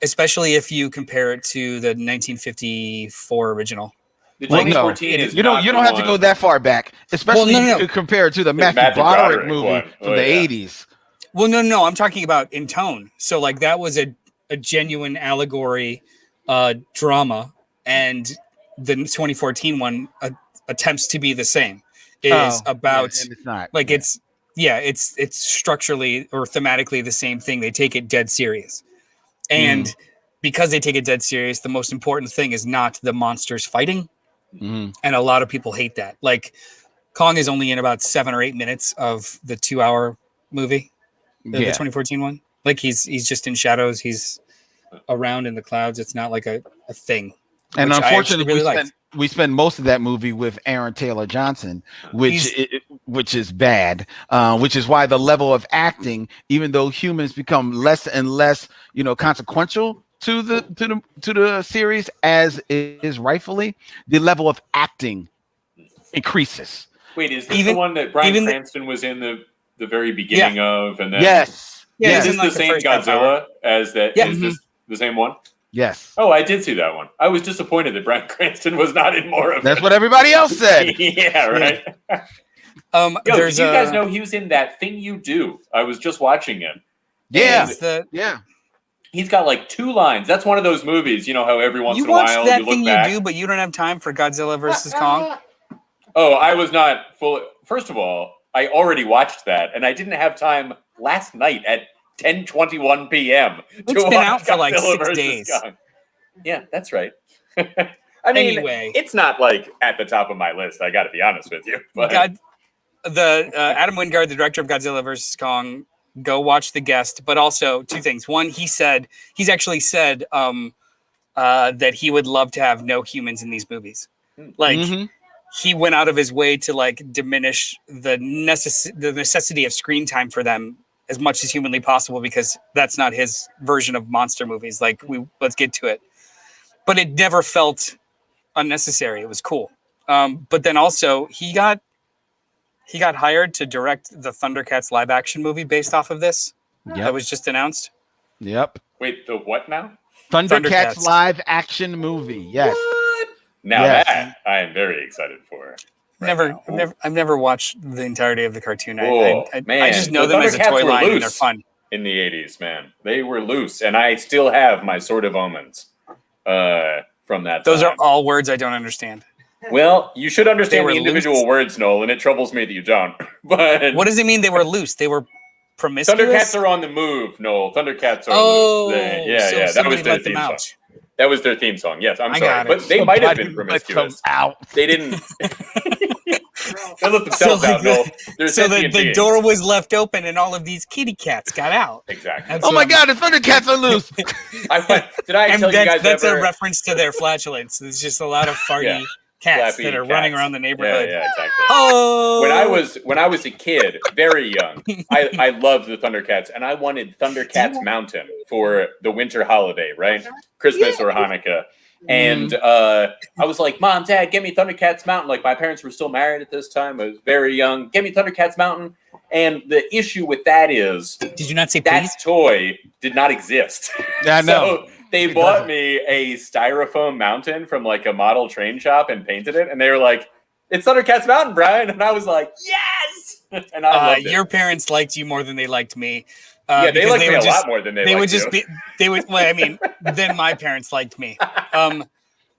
if you compare it to the 1954 original. The 2014 is you don't have to go that far back. especially compared to the Matthew Broderick movie one. from the 80s. Well, no, I'm talking about in tone. So like that was a genuine allegory drama, and the 2014 one attempts to be the same. It's not like it's structurally or thematically the same thing. They take it dead serious, and because they take it dead serious, the most important thing is not the monsters fighting, and a lot of people hate that. Like Kong is only in about 7 or 8 minutes of the 2-hour movie. The 2014 one, like he's just in shadows. He's around in the clouds. It's not like a thing. And unfortunately, we spend most of that movie with Aaron Taylor Johnson, which is bad. Which is why the level of acting, even though humans become less and less, consequential to the series, as is rightfully, the level of acting increases. Wait, is this the one that Bryan Cranston was in the very beginning of, and then yes, is this the same Godzilla as that? Yeah. Is this the same one? Yes. Oh, I did see that one. I was disappointed that Bryan Cranston was not in more of it. That's what everybody else said. Yeah, right. Did you guys know he was in That Thing You Do? I was just watching him. Yeah. He's got like 2 lines. That's one of those movies, how every once in a watch while That you look Thing back. You Do, but you don't have time for Godzilla versus Kong. Oh, I was not full. First of all, I already watched that, and I didn't have time last night at 10:21 p.m. It's been out for like 6 days. Kong. Yeah, that's right. I mean, anyway, it's not like at the top of my list. I got to be honest with you. But Adam Wingard, the director of Godzilla vs. Kong, go watch The Guest. But also 2 things. One, he's actually said that he would love to have no humans in these movies. Like. He went out of his way to like diminish the necessity of screen time for them as much as humanly possible, because that's not his version of monster movies. Like let's get to it, but it never felt unnecessary. It was cool. But then also he got hired to direct the Thundercats live action movie based off of this. That was just announced. Yep. Wait, the what now? Thundercats live action movie. Yes. Now that I am very excited for. I've never watched the entirety of the cartoon. Man, I just know them as a toy line and they're fun. In the 80s, man, they were loose, and I still have my Sword of Omens from that. Those are all words I don't understand. Well, you should understand the individual words, Noel, and it troubles me that you don't. But what does it mean they were loose? They were promiscuous? Thundercats are on the move, Noel. Thundercats are loose. That was their theme song. That was their theme song. Yes, I'm sorry. But they might have been promiscuous. They didn't. They let themselves out, Noel. So the door was left open and all of these kitty cats got out. Exactly. Oh my God, the Thundercats are loose. Did I tell you guys that's a reference to their flatulence. It's just a lot of farty cats that are running around the neighborhood. Yeah, exactly. Oh! When I was a kid, very young, I loved the Thundercats, and I wanted Thundercats Mountain for the winter holiday, right? Christmas or Hanukkah. And I was like, Mom, Dad, get me Thundercats Mountain. Like, my parents were still married at this time. I was very young. Get me Thundercats Mountain. And the issue with that is, did you not say that please? Toy did not exist. Yeah, I know. So they bought me a styrofoam mountain from like a model train shop and painted it. And they were like, it's Thundercats Mountain, Brian. And I was like, yes. And I loved it. Your parents liked you more than they liked me. They liked me a lot more than they liked you. Well, I mean, then my parents liked me.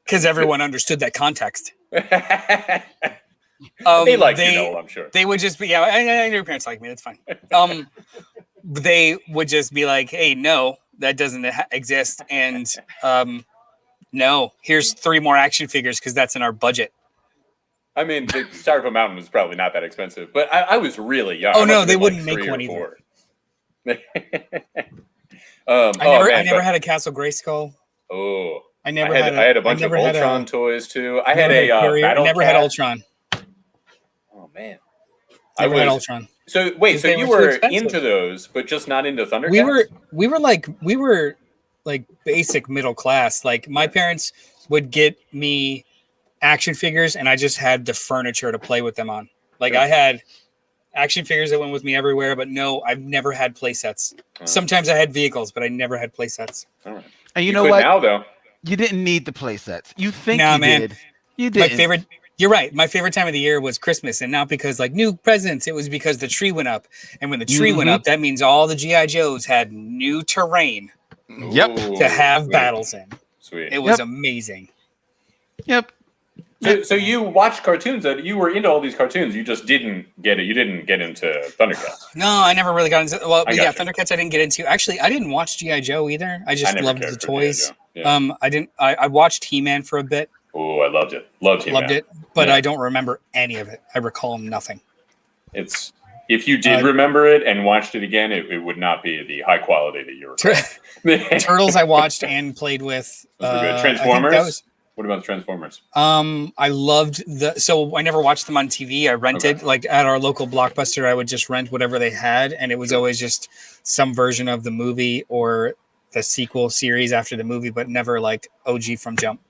Because everyone understood that context. They liked you, Noel, I'm sure. They would just be, I your parents like me. That's fine. They would just be like, hey, no, that doesn't exist. And no, here's 3 more action figures because that's in our budget. I mean, the Styrofoam Mountain was probably not that expensive, but I was really young. Oh, no, they wouldn't make one either. I never had a Castle Grayskull. Oh, I had a bunch of Ultron toys too. I had a Battle never Cat. had Ultron. Oh man, Never had Ultron. So wait, so you were into those, but just not into Thundercats? We were like basic middle class. Like my parents would get me action figures, and I just had the furniture to play with them on. Like I had action figures that went with me everywhere, but no, I've never had play sets. Sometimes I had vehicles, but I never had play sets. All right. And you know what? Now though, you didn't need the play sets. You think nah, you man. did. You did. You're right. My favorite time of the year was Christmas, and not because like new presents. It was because the tree went up, and when the tree went up, that means all the GI Joes had new terrain. Yep. To have battles in. Sweet. It was amazing. Yep. So you watched cartoons. You were into all these cartoons. You just didn't get it. You didn't get into Thundercats. No, I never really got into. Well, Thundercats I didn't get into. Actually, I didn't watch GI Joe either. I just loved the toys. Yeah. I watched He-Man for a bit. Oh, I loved it. Loved it, but I don't remember any of it. I recall nothing. If you did remember it and watched it again, it would not be the high quality that you recall. Turtles I watched and played with. Those were good. Transformers. What about the Transformers? I loved so I never watched them on TV. I rented like at our local Blockbuster. I would just rent whatever they had, and it was always just some version of the movie or the sequel series after the movie, but never like OG from jump.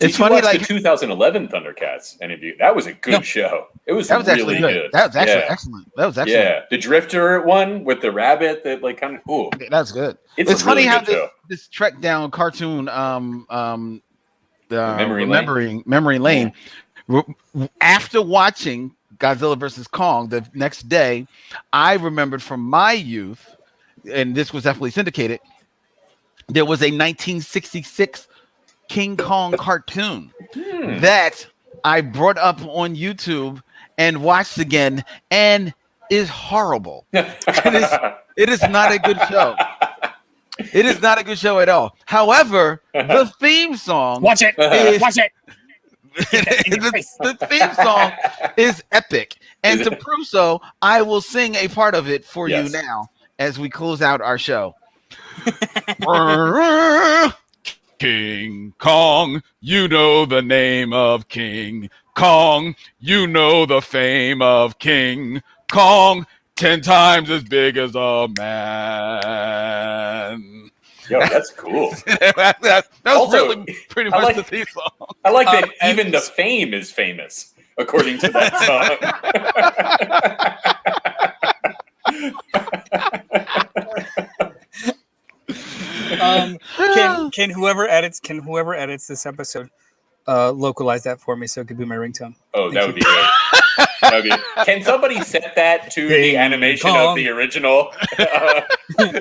It's funny, like the 2011 Thundercats. Any of you? That was a good show. It was really good. That was actually excellent. That was excellent. Yeah, the Drifter one with the rabbit that like kind of cool. That's good. It's funny how this Trek down cartoon Memory Lane. After watching Godzilla versus Kong the next day, I remembered from my youth, and this was definitely syndicated, there was a 1966 King Kong cartoon that I brought up on YouTube and watched again, and is horrible. It is not a good show. It is not a good show at all. However, the theme song... Watch it! Watch it! The theme song is epic. And to prove so, I will sing a part of it for you now as we close out our show. King Kong, you know the name of King Kong. You know the fame of King Kong. 10 times as big as a man. Yo, that's cool. that was also, really pretty much the theme song. I like that even the fame is famous, according to that song. Can whoever edits this episode localize that for me so it could be my ringtone? Oh, that would be great. Can somebody set that to the animation of the original? Of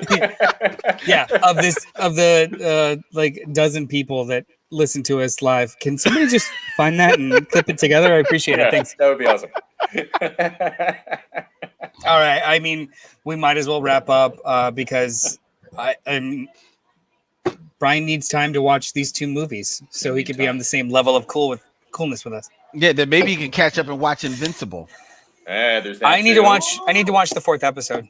the like dozen people that listen to us live. Can somebody just find that and clip it together? I appreciate it. Thanks. That would be awesome. All right. I mean, we might as well wrap up because Brian needs time to watch these two movies so he could be on the same level of coolness with us. Yeah, then maybe you can catch up and watch Invincible. I need to watch the 4th episode.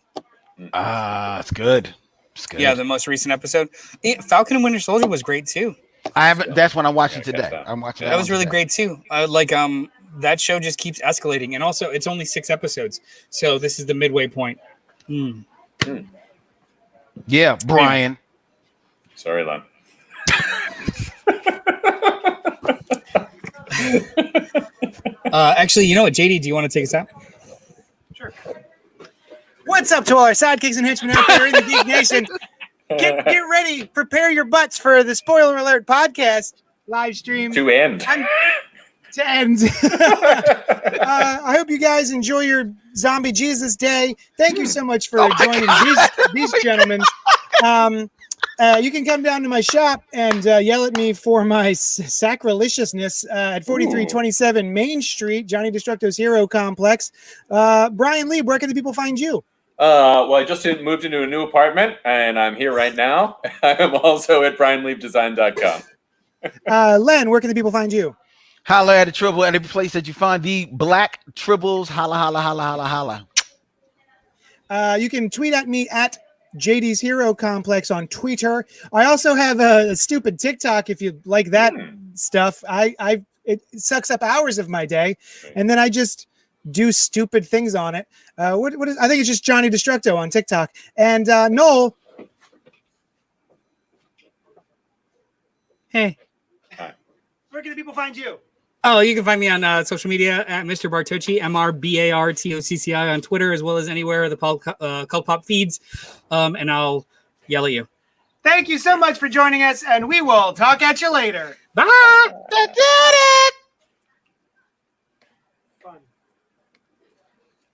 It's good. It's good. Yeah, the most recent episode. Falcon and Winter Soldier was great too. I haven't. That's what I'm watching today. I'm watching. That was really great too. That show just keeps escalating, and also it's only 6 episodes, so this is the midway point. Yeah, Brian. Sorry, Len. Actually, you know what, JD, do you want to take us out? Sure. What's up to all our sidekicks and henchmen out there in the Geek Nation? Get ready. Prepare your butts for the Spoiler Alert podcast live stream. To end. To end. I hope you guys enjoy your Zombie Jesus Day. Thank you so much for joining these gentlemen. You can come down to my shop and yell at me for my sacrilegiousness at 4327 Main Street, Johnny Destructo's Hero Complex. Brian Lee, where can the people find you? Well, I just moved into a new apartment, and I'm here right now. I'm also at brianleapdesign.com. Len, where can the people find you? Holla at a Tribble at every place that you find the Black Tribbles. Holla, holla, holla, holla, holla. You can tweet at me at JD's Hero Complex on Twitter. I also have a stupid TikTok if you like that stuff. It sucks up hours of my day, and then I just do stupid things on it. What is? I think it's just Johnny Destructo on TikTok. And Noel, hey, hi. Where can the people find you? Oh, you can find me on social media at Mr. Bartocci, MrBartocci on Twitter, as well as anywhere the CultPop feeds. And I'll yell at you. Thank you so much for joining us, and we will talk at you later. Bye. That's it.